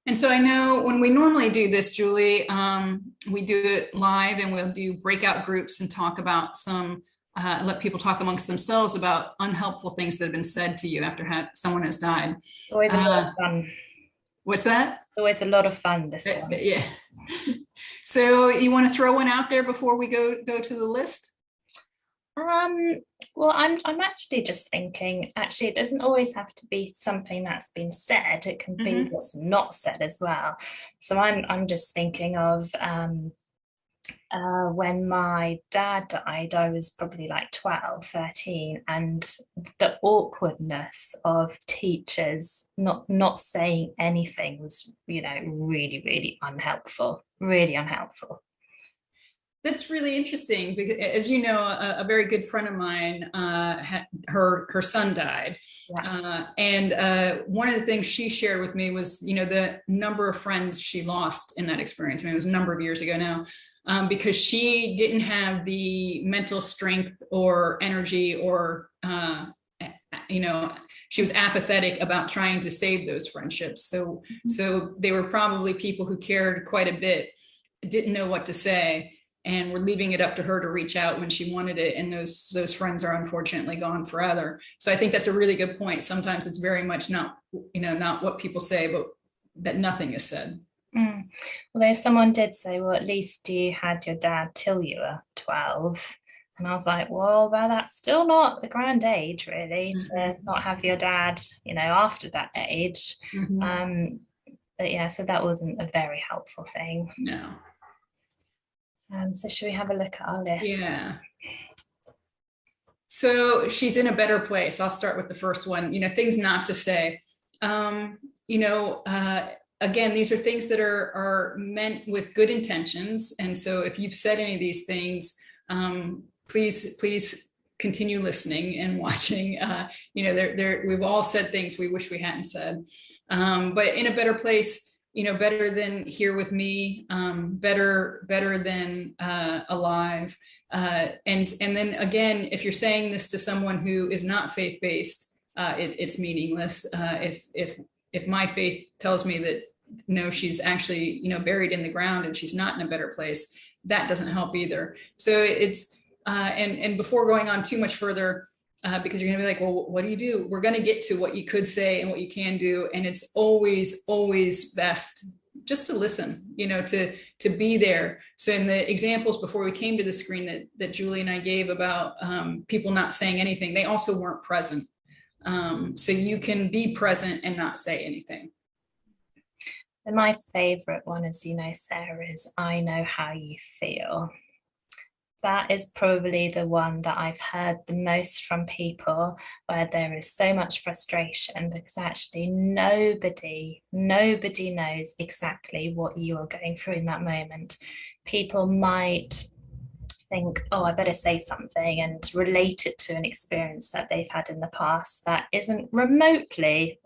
And so I know when we normally do this, Julie, we do it live, and we'll do breakout groups and talk about let people talk amongst themselves about unhelpful things that have been said to you after someone has died. Always a lot of fun. What's that? Always a lot of fun, this one. Yeah. So you want to throw one out there before we go to the list? Well, I'm actually just thinking, actually, it doesn't always have to be something that's been said. It can be what's not said as well. So I'm just thinking of When my dad died, I was probably like 12, 13, and the awkwardness of teachers not saying anything was, really, really unhelpful, really unhelpful. That's really interesting because, as you know, a very good friend of mine, her son died, Yeah. and one of the things she shared with me was, the number of friends she lost in that experience. I mean, it was a number of years ago now, because she didn't have the mental strength or energy, or she was apathetic about trying to save those friendships. So they were probably people who cared quite a bit, didn't know what to say, and we're leaving it up to her to reach out when she wanted it, and those friends are unfortunately gone forever. So I think that's a really good point. Sometimes it's very much not what people say, but that nothing is said. Although someone did say, well, at least you had your dad till you were 12. And I was like, well, that's still not the grand age, really, to not have your dad, after that age. Mm-hmm. But yeah, so that wasn't a very helpful thing. No. So should we have a look at our list? Yeah. So she's in a better place. I'll start with the first one, things not to say. Again, these are things that are meant with good intentions. And so if you've said any of these things, please continue listening and watching. We've all said things we wish we hadn't said, but in a better place, better than here with me, better than alive. And then again, if you're saying this to someone who is not faith-based, it's meaningless. If my faith tells me that no, she's actually buried in the ground and she's not in a better place, that doesn't help either. So it's and before going on too much further, because you're gonna be like, well, what do you do? We're gonna get to what you could say and what you can do, and it's always best just to listen, to be there. So in the examples before we came to the screen that Julie and I gave about people not saying anything, they also weren't present. So you can be present and not say anything. And my favorite one, as you know, Sarah, is I know how you feel. That is probably the one that I've heard the most from people, where there is so much frustration because actually nobody knows exactly what you are going through in that moment. People might think, oh, I better say something and relate it to an experience that they've had in the past that isn't remotely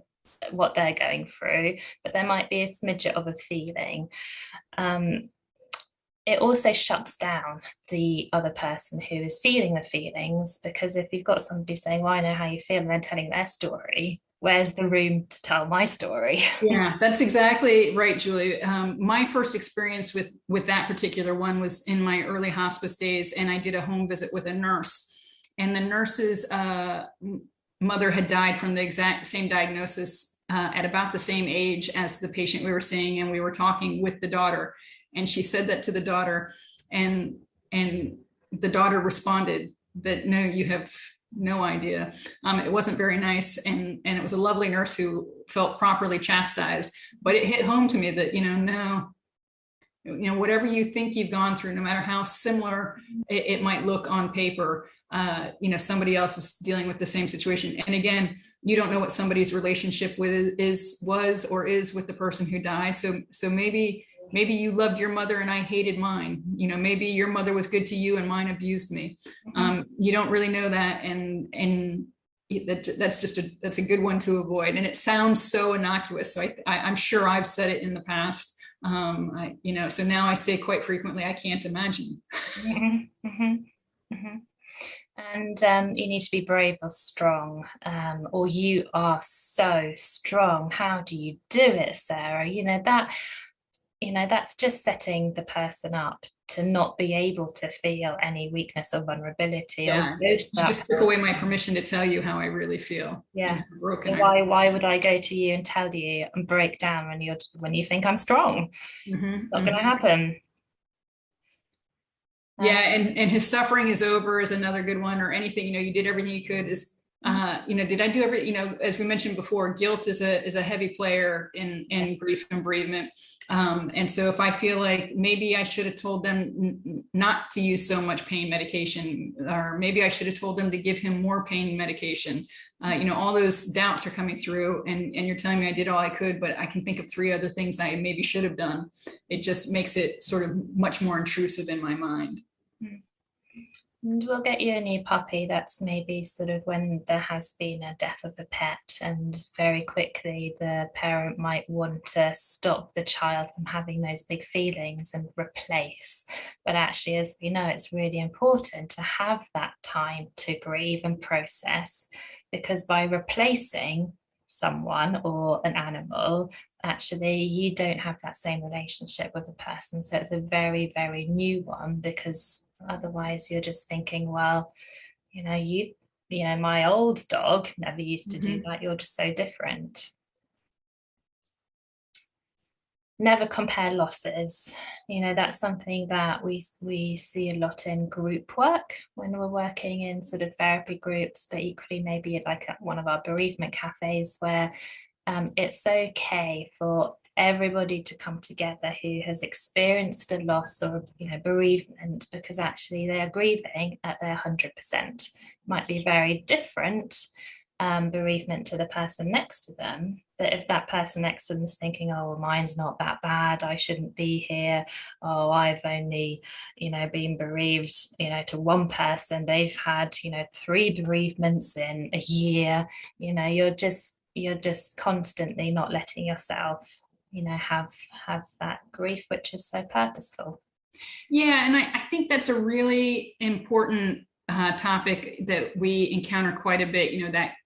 what they're going through, but there might be a smidget of a feeling. It also shuts down the other person who is feeling the feelings, because if you've got somebody saying, well, I know how you feel, and then telling their story, where's the room to tell my story? Yeah, that's exactly right, Julie. My first experience with that particular one was in my early hospice days, and I did a home visit with a nurse, and the nurse's mother had died from the exact same diagnosis at about the same age as the patient we were seeing, and we were talking with the daughter. And she said that to the daughter, and the daughter responded that, no, you have no idea. It wasn't very nice, and it was a lovely nurse who felt properly chastised. But it hit home to me that no, whatever you think you've gone through, no matter how similar it might look on paper, somebody else is dealing with the same situation. And again, you don't know what somebody's relationship was or is with the person who died. So maybe you loved your mother and I hated mine. Maybe your mother was good to you and mine abused me. You don't really know that, and that's a good one to avoid. And it sounds so innocuous. So I'm sure I've said it in the past. So now I say quite frequently, I can't imagine. And you need to be brave or strong, or you are so strong. How do you do it, Sarah? That's just setting the person up to not be able to feel any weakness or vulnerability. Yeah, you just took away my permission to tell you how I really feel. Yeah, broken. Why would I go to you and tell you and break down when you think I'm strong? Not going to happen. Yeah, and his suffering is over is another good one. Or anything, you did everything you could. Did I do as we mentioned before, guilt is a heavy player in grief and bereavement. And so if I feel like maybe I should have told them not to use so much pain medication, or maybe I should have told them to give him more pain medication, all those doubts are coming through, and you're telling me I did all I could, but I can think of 3 other things I maybe should have done. It just makes it sort of much more intrusive in my mind. And we'll get you a new puppy. That's maybe sort of when there has been a death of a pet, and very quickly the parent might want to stop the child from having those big feelings and replace. But actually, as we know, it's really important to have that time to grieve and process, because by replacing someone or an animal, actually you don't have that same relationship with the person. So it's a very, very new one, because otherwise you're just thinking, well, my old dog never used to do that, you're just so different. Never compare losses. That's something that we see a lot in group work when we're working in sort of therapy groups, but equally maybe like at one of our bereavement cafes, where it's okay for everybody to come together who has experienced a loss or bereavement, because actually they're grieving at their 100%. Might be very different bereavement to the person next to them, but if that person next to them is thinking, oh, mine's not that bad, I shouldn't be here, oh, I've only been bereaved to one person, they've had 3 bereavements in a year, you're just constantly not letting yourself have that grief, which is so purposeful. Yeah, and I think that's a really important topic that we encounter quite a bit,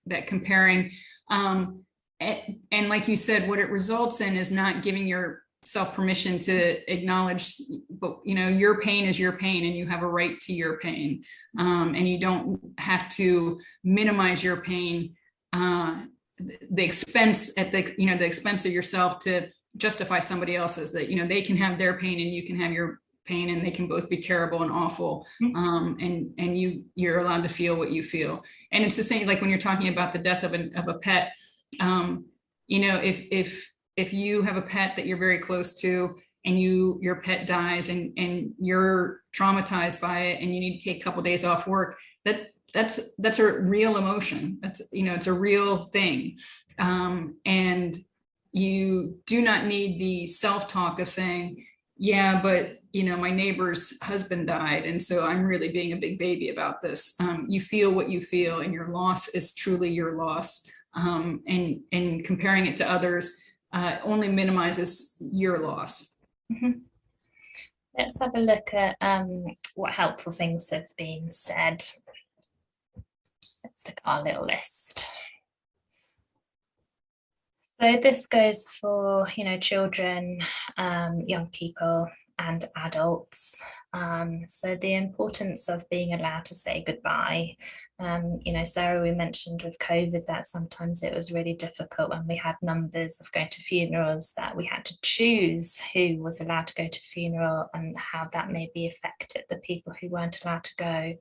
that comparing, and like you said, what it results in is not giving yourself permission to acknowledge, but your pain is your pain, and you have a right to your pain, and you don't have to minimize your pain, the expense the expense of yourself to justify somebody else's, that they can have their pain and you can have your pain, and they can both be terrible and awful, and you're allowed to feel what you feel. And it's the same like when you're talking about the death of a pet. If you have a pet that you're very close to, and your pet dies, and you're traumatized by it, and you need to take a couple of days off work, that's a real emotion. That's it's a real thing, and you do not need the self-talk of saying, yeah, but my neighbor's husband died, and so I'm really being a big baby about this. You feel what you feel, and your loss is truly your loss, and comparing it to others only minimizes your loss. Let's have a look at what helpful things have been said. Let's look at our little list. So this goes for, children, young people, and adults. So the importance of being allowed to say goodbye. Sarah, we mentioned with COVID that sometimes it was really difficult when we had numbers of going to funerals, that we had to choose who was allowed to go to funeral, and how that maybe affected the people who weren't allowed to go.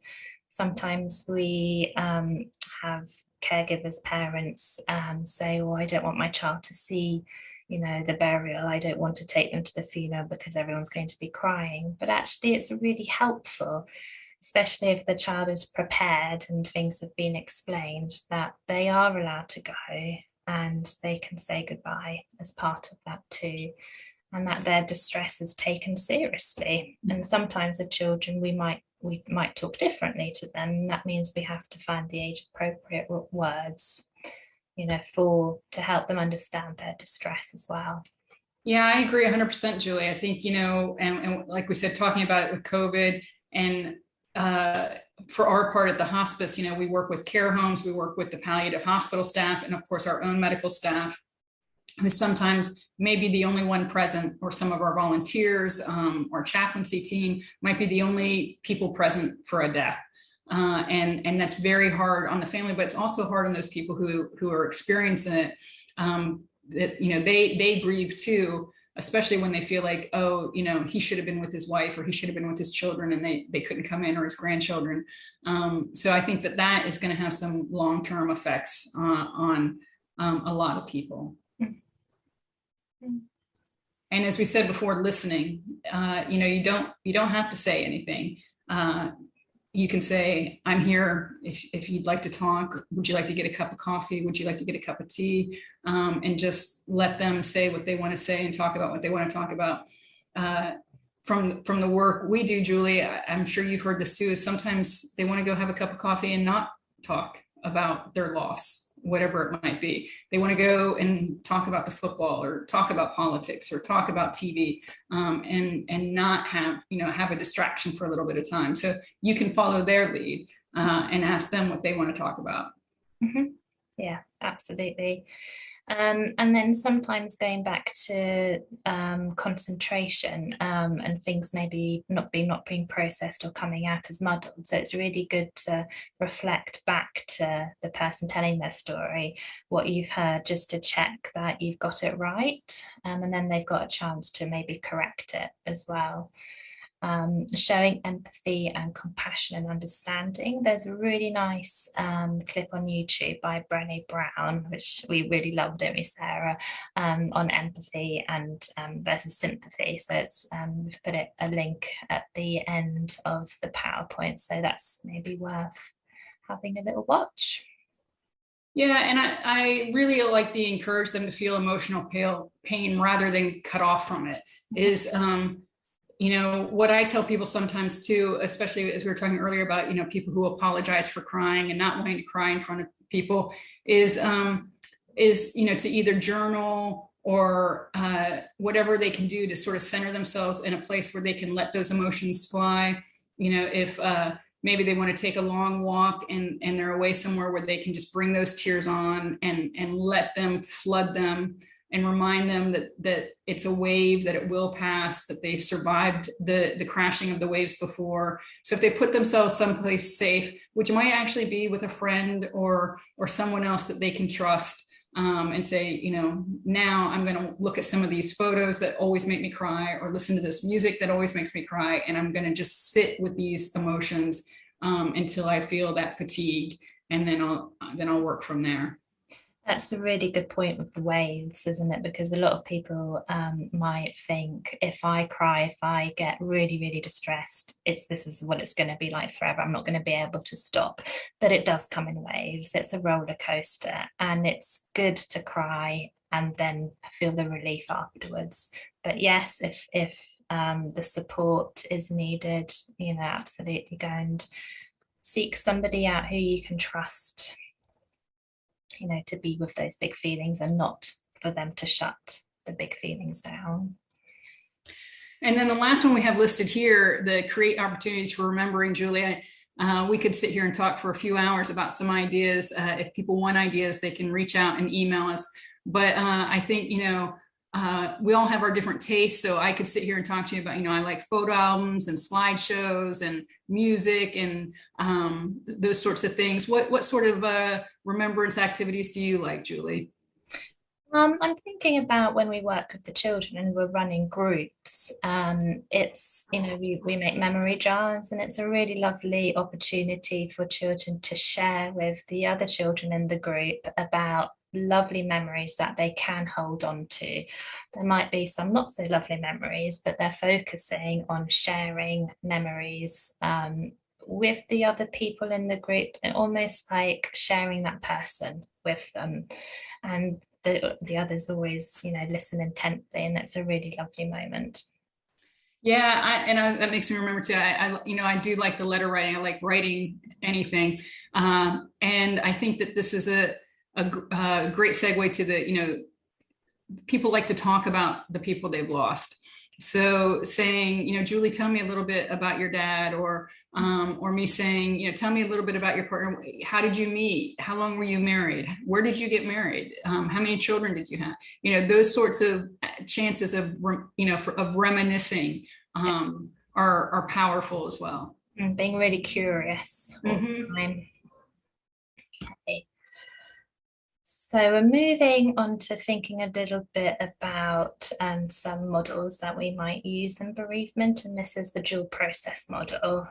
Sometimes we have caregivers, parents say, well, I don't want my child to see the burial, I don't want to take them to the funeral because everyone's going to be crying. But actually it's really helpful, especially if the child is prepared and things have been explained, that they are allowed to go and they can say goodbye as part of that too, and that their distress is taken seriously. And sometimes the children, we might talk differently to them, and that means we have to find the age appropriate words to help them understand their distress as well. Yeah, I agree 100%, Julie. I think and like we said, talking about it with COVID, and for our part at the hospice, we work with care homes, we work with the palliative hospital staff, and of course our own medical staff, who sometimes may be the only one present, or some of our volunteers, our chaplaincy team might be the only people present for a death. And that's very hard on the family, but it's also hard on those people who are experiencing it. That they grieve too, especially when they feel like, oh, he should have been with his wife or he should have been with his children and they couldn't come in, or his grandchildren. So I think that is going to have some long-term effects on a lot of people. And as we said before, listening, you don't have to say anything. You can say, I'm here if you'd like to talk. Would you like to get a cup of coffee? Would you like to get a cup of tea? And just let them say what they want to say and talk about what they want to talk about. From the work we do, Julie, I'm sure you've heard this too, is sometimes they want to go have a cup of coffee and not talk about their loss, whatever it might be. They want to go and talk about the football or talk about politics or talk about TV, and not have a distraction for a little bit of time. So you can follow their lead and ask them what they want to talk about. Mm-hmm. Yeah, absolutely. And then sometimes going back to concentration and things maybe not being processed or coming out as muddled. So it's really good to reflect back to the person telling their story, what you've heard, just to check that you've got it right. And then they've got a chance to maybe correct it as well. Showing empathy and compassion and understanding. There's a really nice clip on YouTube by Brené Brown, which we really love, don't we, Sarah, on empathy and versus sympathy. So it's we've put a link at the end of the PowerPoint, so that's maybe worth having a little watch. Yeah, and I really like the encourage them to feel emotional pain rather than cut off from it. Is what I tell people sometimes too, especially as we were talking earlier about, people who apologize for crying and not wanting to cry in front of people, is to either journal or whatever they can do to sort of center themselves in a place where they can let those emotions fly. If maybe they want to take a long walk and they're away somewhere where they can just bring those tears on and let them flood them, and remind them that it's a wave, that it will pass, that they've survived the crashing of the waves before. So if they put themselves someplace safe, which might actually be with a friend or someone else that they can trust, and say, now I'm going to look at some of these photos that always make me cry, or listen to this music that always makes me cry, and I'm going to just sit with these emotions until I feel that fatigue, and then I'll work from there. That's a really good point with the waves, isn't it? Because a lot of people might think, if I cry, if I get really, really distressed, this is what it's going to be like forever. I'm not going to be able to stop. But it does come in waves. It's a roller coaster, and it's good to cry and then feel the relief afterwards. But yes, if the support is needed, absolutely go and seek somebody out who you can trust, to be with those big feelings and not for them to shut the big feelings down. And then the last one we have listed here, the create opportunities for remembering, Julia. We could sit here and talk for a few hours about some ideas. If people want ideas, they can reach out and email us. But I think, we all have our different tastes. So I could sit here and talk to you about, I like photo albums and slideshows and music and those sorts of things. What sort of remembrance activities do you like, Julie? I'm thinking about when we work with the children and we're running groups. It's, we make memory jars, and it's a really lovely opportunity for children to share with the other children in the group about lovely memories that they can hold on to. There might be some not so lovely memories, but they're focusing on sharing memories with the other people in the group, and almost like sharing that person with them. And the others always, listen intently, and that's a really lovely moment. Yeah, that makes me remember too. I do like the letter writing. I like writing anything, and I think that this is a great segue to the, people like to talk about the people they've lost. So saying, Julie, tell me a little bit about your dad, or me saying, tell me a little bit about your partner. How did you meet? How long were you married? Where did you get married? How many children did you have? Those sorts of chances of, of reminiscing are powerful as well. And being really curious all the time. Okay. So we're moving on to thinking a little bit about some models that we might use in bereavement, and this is the dual process model,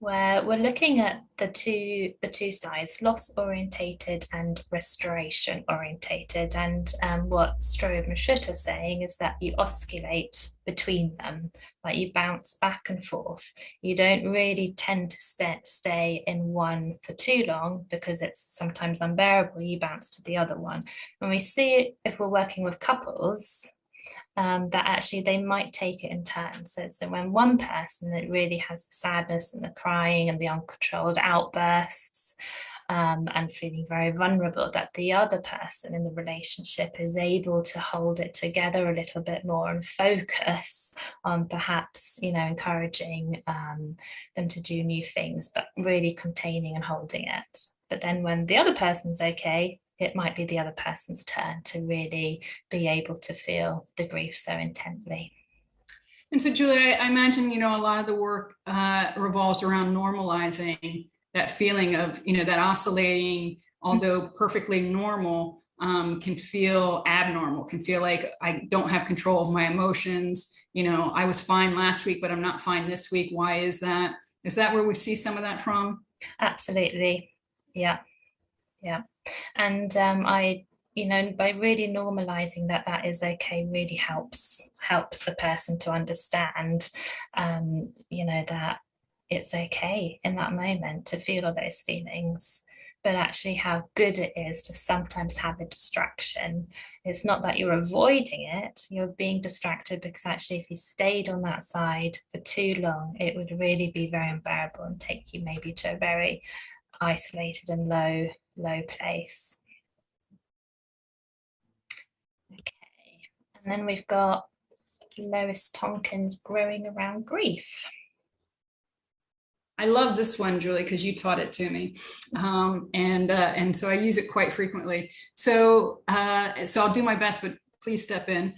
where we're looking at the two sides, loss orientated and restoration orientated. And what Strobe and Schutt are saying is that you oscillate between them, like you bounce back and forth. You don't really tend to stay in one for too long because it's sometimes unbearable. You bounce to the other one. And we see if we're working with couples, that actually they might take it in turns. So when one person that really has the sadness and the crying and the uncontrolled outbursts, and feeling very vulnerable, that the other person in the relationship is able to hold it together a little bit more and focus on perhaps, encouraging them to do new things, but really containing and holding it. But then when the other person's okay, it might be the other person's turn to really be able to feel the grief so intently. And so, Julie, I imagine, a lot of the work revolves around normalizing that feeling of, that oscillating, although perfectly normal, can feel abnormal, can feel like I don't have control of my emotions. I was fine last week, but I'm not fine this week. Why is that? Is that where we see some of that from? Absolutely. Yeah. Yeah. And by really normalizing that is okay, really helps the person to understand, that it's okay in that moment to feel all those feelings, but actually how good it is to sometimes have a distraction. It's not that you're avoiding it, you're being distracted, because actually if you stayed on that side for too long, it would really be very unbearable and take you maybe to a very isolated and low place. Okay, and then we've got Lois Tompkins, Growing Around Grief. I love this one, Julie, because you taught it to me, and so I use it quite frequently. So I'll do my best, but please step in.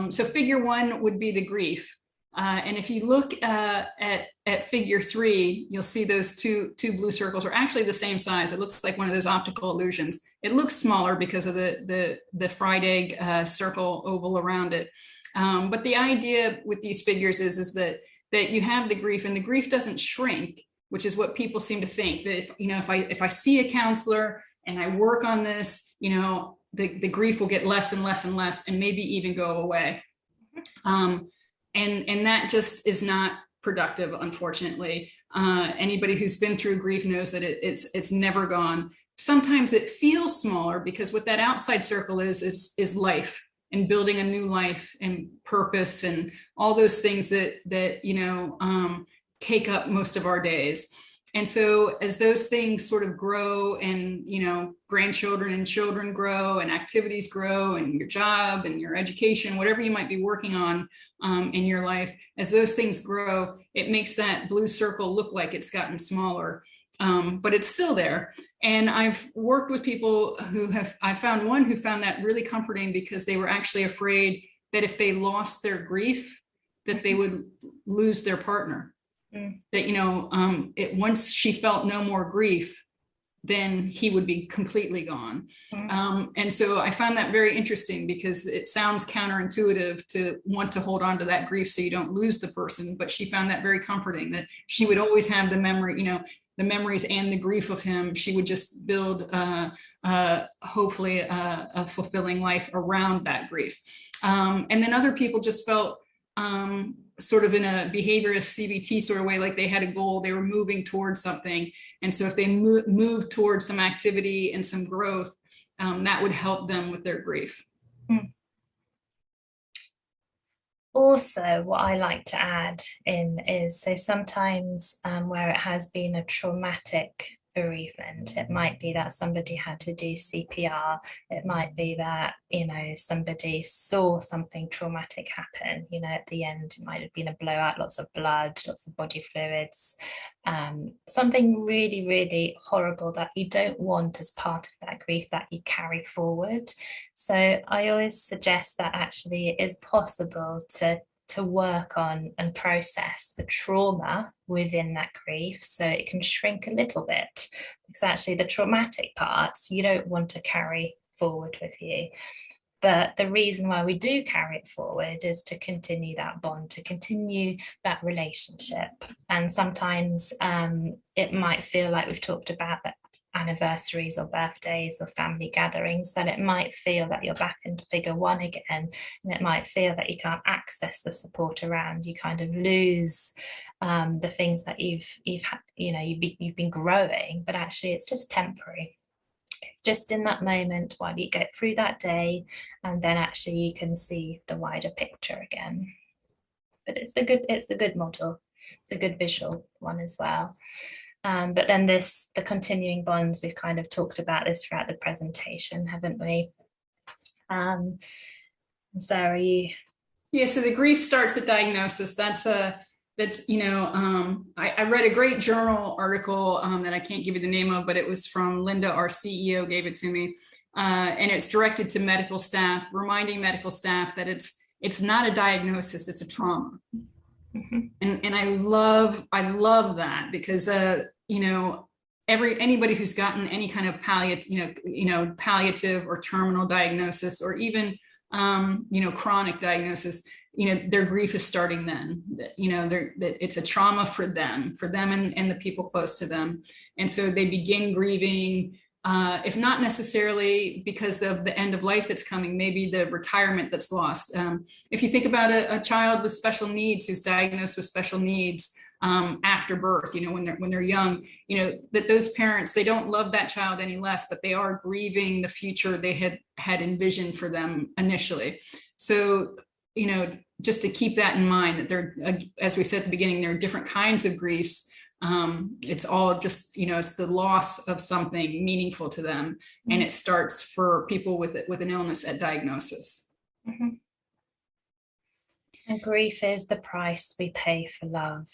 So figure 1 would be the grief, and if you look at figure 3, you'll see those two blue circles are actually the same size. It looks like one of those optical illusions. It looks smaller because of the fried egg circle oval around it. But the idea with these figures is that you have the grief, and the grief doesn't shrink, which is what people seem to think, that if I see a counselor and I work on this, the grief will get less and less and less, and maybe even go away. And that just is not productive, unfortunately. Anybody who's been through grief knows that it's never gone. Sometimes it feels smaller because what that outside circle is life, and building a new life and purpose and all those things that take up most of our days. And so as those things sort of grow, and grandchildren and children grow, and activities grow, and your job and your education, whatever you might be working on in your life, as those things grow, it makes that blue circle look like it's gotten smaller. But it's still there. And I've worked with people I found one who found that really comforting, because they were actually afraid that if they lost their grief, that they would lose their partner. That, once she felt no more grief, then he would be completely gone. And so I found that very interesting, because it sounds counterintuitive to want to hold on to that grief so you don't lose the person. But she found that very comforting, that she would always have the memory, the memories and the grief of him. She would just build, hopefully, a fulfilling life around that grief. And then other people just felt sort of in a behaviorist CBT sort of way, like they had a goal, they were moving towards something. And so if they moved towards some activity and some growth, that would help them with their grief. Also, what I like to add in is, so sometimes where it has been a traumatic bereavement, it might be that somebody had to do CPR. It might be that, somebody saw something traumatic happen, at the end, it might have been a blowout, lots of blood, lots of body fluids, something really, really horrible that you don't want as part of that grief that you carry forward. So I always suggest that actually it is possible to to work on and process the trauma within that grief so it can shrink a little bit, because actually the traumatic parts you don't want to carry forward with you. But the reason why we do carry it forward is to continue that bond, to continue that relationship. And sometimes it might feel like we've talked about that anniversaries or birthdays or family gatherings, that it might feel that you're back into figure one again, and it might feel that you can't access the support around. You kind of lose the things that you've been growing, but actually it's just temporary. It's just in that moment while you get through that day, and then actually you can see the wider picture again. But it's a good model. It's a good visual one as well. But then the continuing bonds, we've kind of talked about this throughout the presentation, haven't we? Sarah, you? Yeah, so the grief starts at diagnosis. I read a great journal article that I can't give you the name of, but it was from Linda, our CEO, gave it to me. And it's directed to medical staff, reminding medical staff that it's not a diagnosis, it's a trauma. Mm-hmm. And I love that, because anybody who's gotten any kind of palliative or terminal diagnosis, or even chronic diagnosis, their grief is starting then. It's a trauma for them and the people close to them. And so they begin grieving, if not necessarily because of the end of life that's coming, maybe the retirement that's lost. If you think about a child with special needs who's diagnosed with special needs after birth, when they're young, that those parents, they don't love that child any less, but they are grieving the future they had envisioned for them initially. So, just to keep that in mind, that there, as we said at the beginning, there are different kinds of griefs. It's all just, it's the loss of something meaningful to them. Mm-hmm. And it starts for people with an illness at diagnosis. Mm-hmm. And grief is the price we pay for love.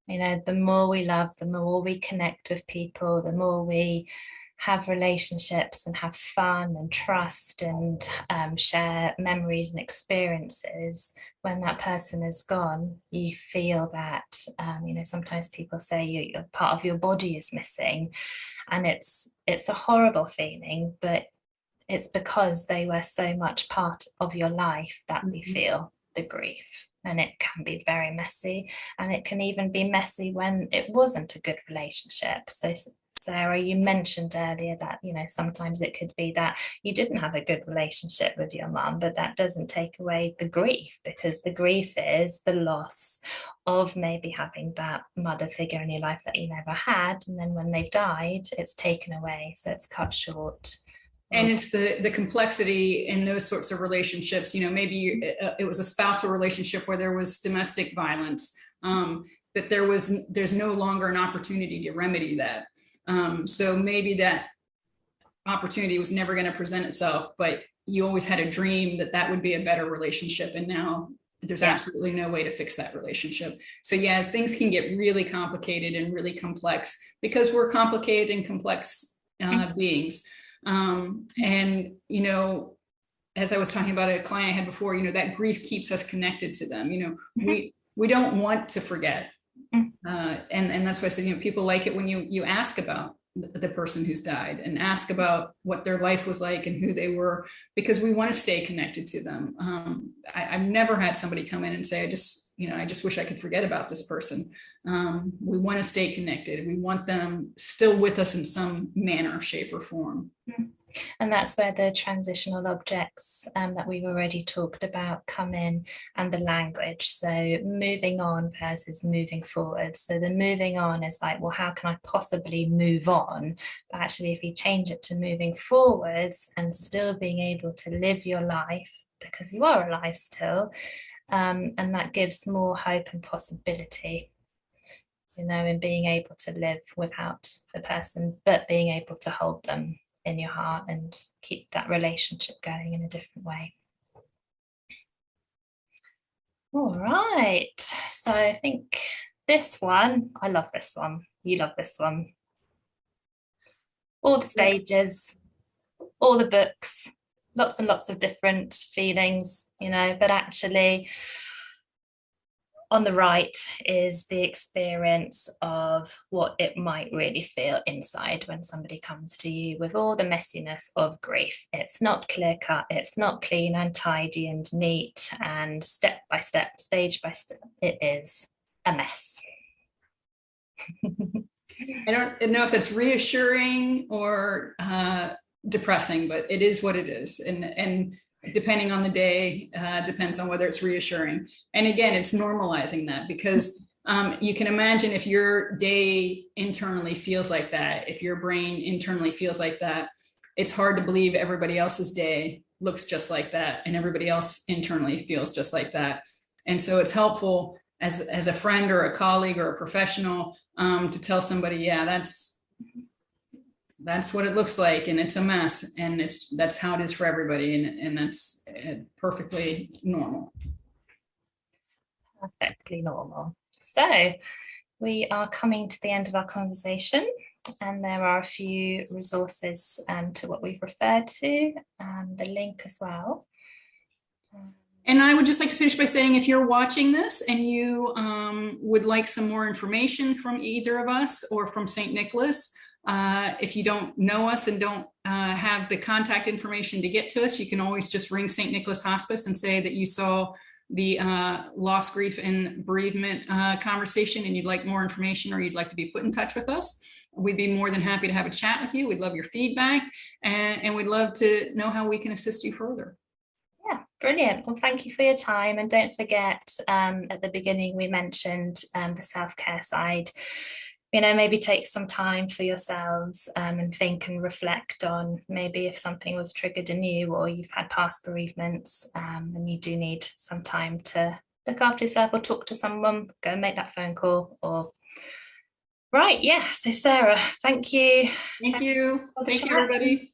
The more we love, the more we connect with people, the more we have relationships and have fun and trust and share memories and experiences. When that person is gone, you feel that, sometimes people say your part of your body is missing, and it's a horrible feeling, but it's because they were so much part of your life that we feel the grief. And it can be very messy, and it can even be messy when it wasn't a good relationship. So Sarah, you mentioned earlier that, sometimes it could be that you didn't have a good relationship with your mum, but that doesn't take away the grief, because the grief is the loss of maybe having that mother figure in your life that you never had. And then when they've died, it's taken away. So it's cut short. And it's the complexity in those sorts of relationships. Maybe it was a spousal relationship where there was domestic violence, that there's no longer an opportunity to remedy that. So maybe that opportunity was never going to present itself, but you always had a dream that would be a better relationship. And now there's absolutely no way to fix that relationship. So yeah, things can get really complicated and really complex, because we're complicated and complex beings. And, as I was talking about a client I had before, that grief keeps us connected to them. We don't want to forget. And that's why I said, people like it when you ask about the person who's died, and ask about what their life was like and who they were, because we want to stay connected to them. I've never had somebody come in and say, I just wish I could forget about this person. We want to stay connected. We want them still with us in some manner, shape, or form. And that's where the transitional objects that we've already talked about come in, and the language. So moving on versus moving forward. So the moving on is like, well, how can I possibly move on? But actually, if you change it to moving forwards and still being able to live your life, because you are alive still, and that gives more hope and possibility, in being able to live without the person, but being able to hold them in your heart and keep that relationship going in a different way. All right, so I think this one, I love this one, you love this one. All the stages, all the books, lots and lots of different feelings, but actually on the right is the experience of what it might really feel inside when somebody comes to you with all the messiness of grief. It's not clear cut, it's not clean and tidy and neat and step by step, stage by step. It is a mess. I don't know if that's reassuring or depressing, but it is what it is. And depending on the day, depends on whether it's reassuring. And again, it's normalizing that, because you can imagine if your day internally feels like that, if your brain internally feels like that, it's hard to believe everybody else's day looks just like that and everybody else internally feels just like that. And so it's helpful as a friend or a colleague or a professional to tell somebody, yeah, that's what it looks like, and it's a mess, and that's how it is for everybody, and that's perfectly normal. Perfectly normal. So we are coming to the end of our conversation, and there are a few resources to what we've referred to, the link as well. And I would just like to finish by saying, if you're watching this and you would like some more information from either of us or from St. Nicholas, if you don't know us and don't have the contact information to get to us, you can always just ring St. Nicholas Hospice and say that you saw the loss, grief, and bereavement conversation and you'd like more information or you'd like to be put in touch with us. We'd be more than happy to have a chat with you. We'd love your feedback, and we'd love to know how we can assist you further. Yeah, brilliant. Well, thank you for your time. And don't forget, at the beginning, we mentioned the self-care side. Maybe take some time for yourselves and think and reflect on maybe if something was triggered in you or you've had past bereavements and you do need some time to look after yourself or talk to someone, go and make that phone call. Right, yes. So Sarah, thank you. Thank you. Thank you, everybody.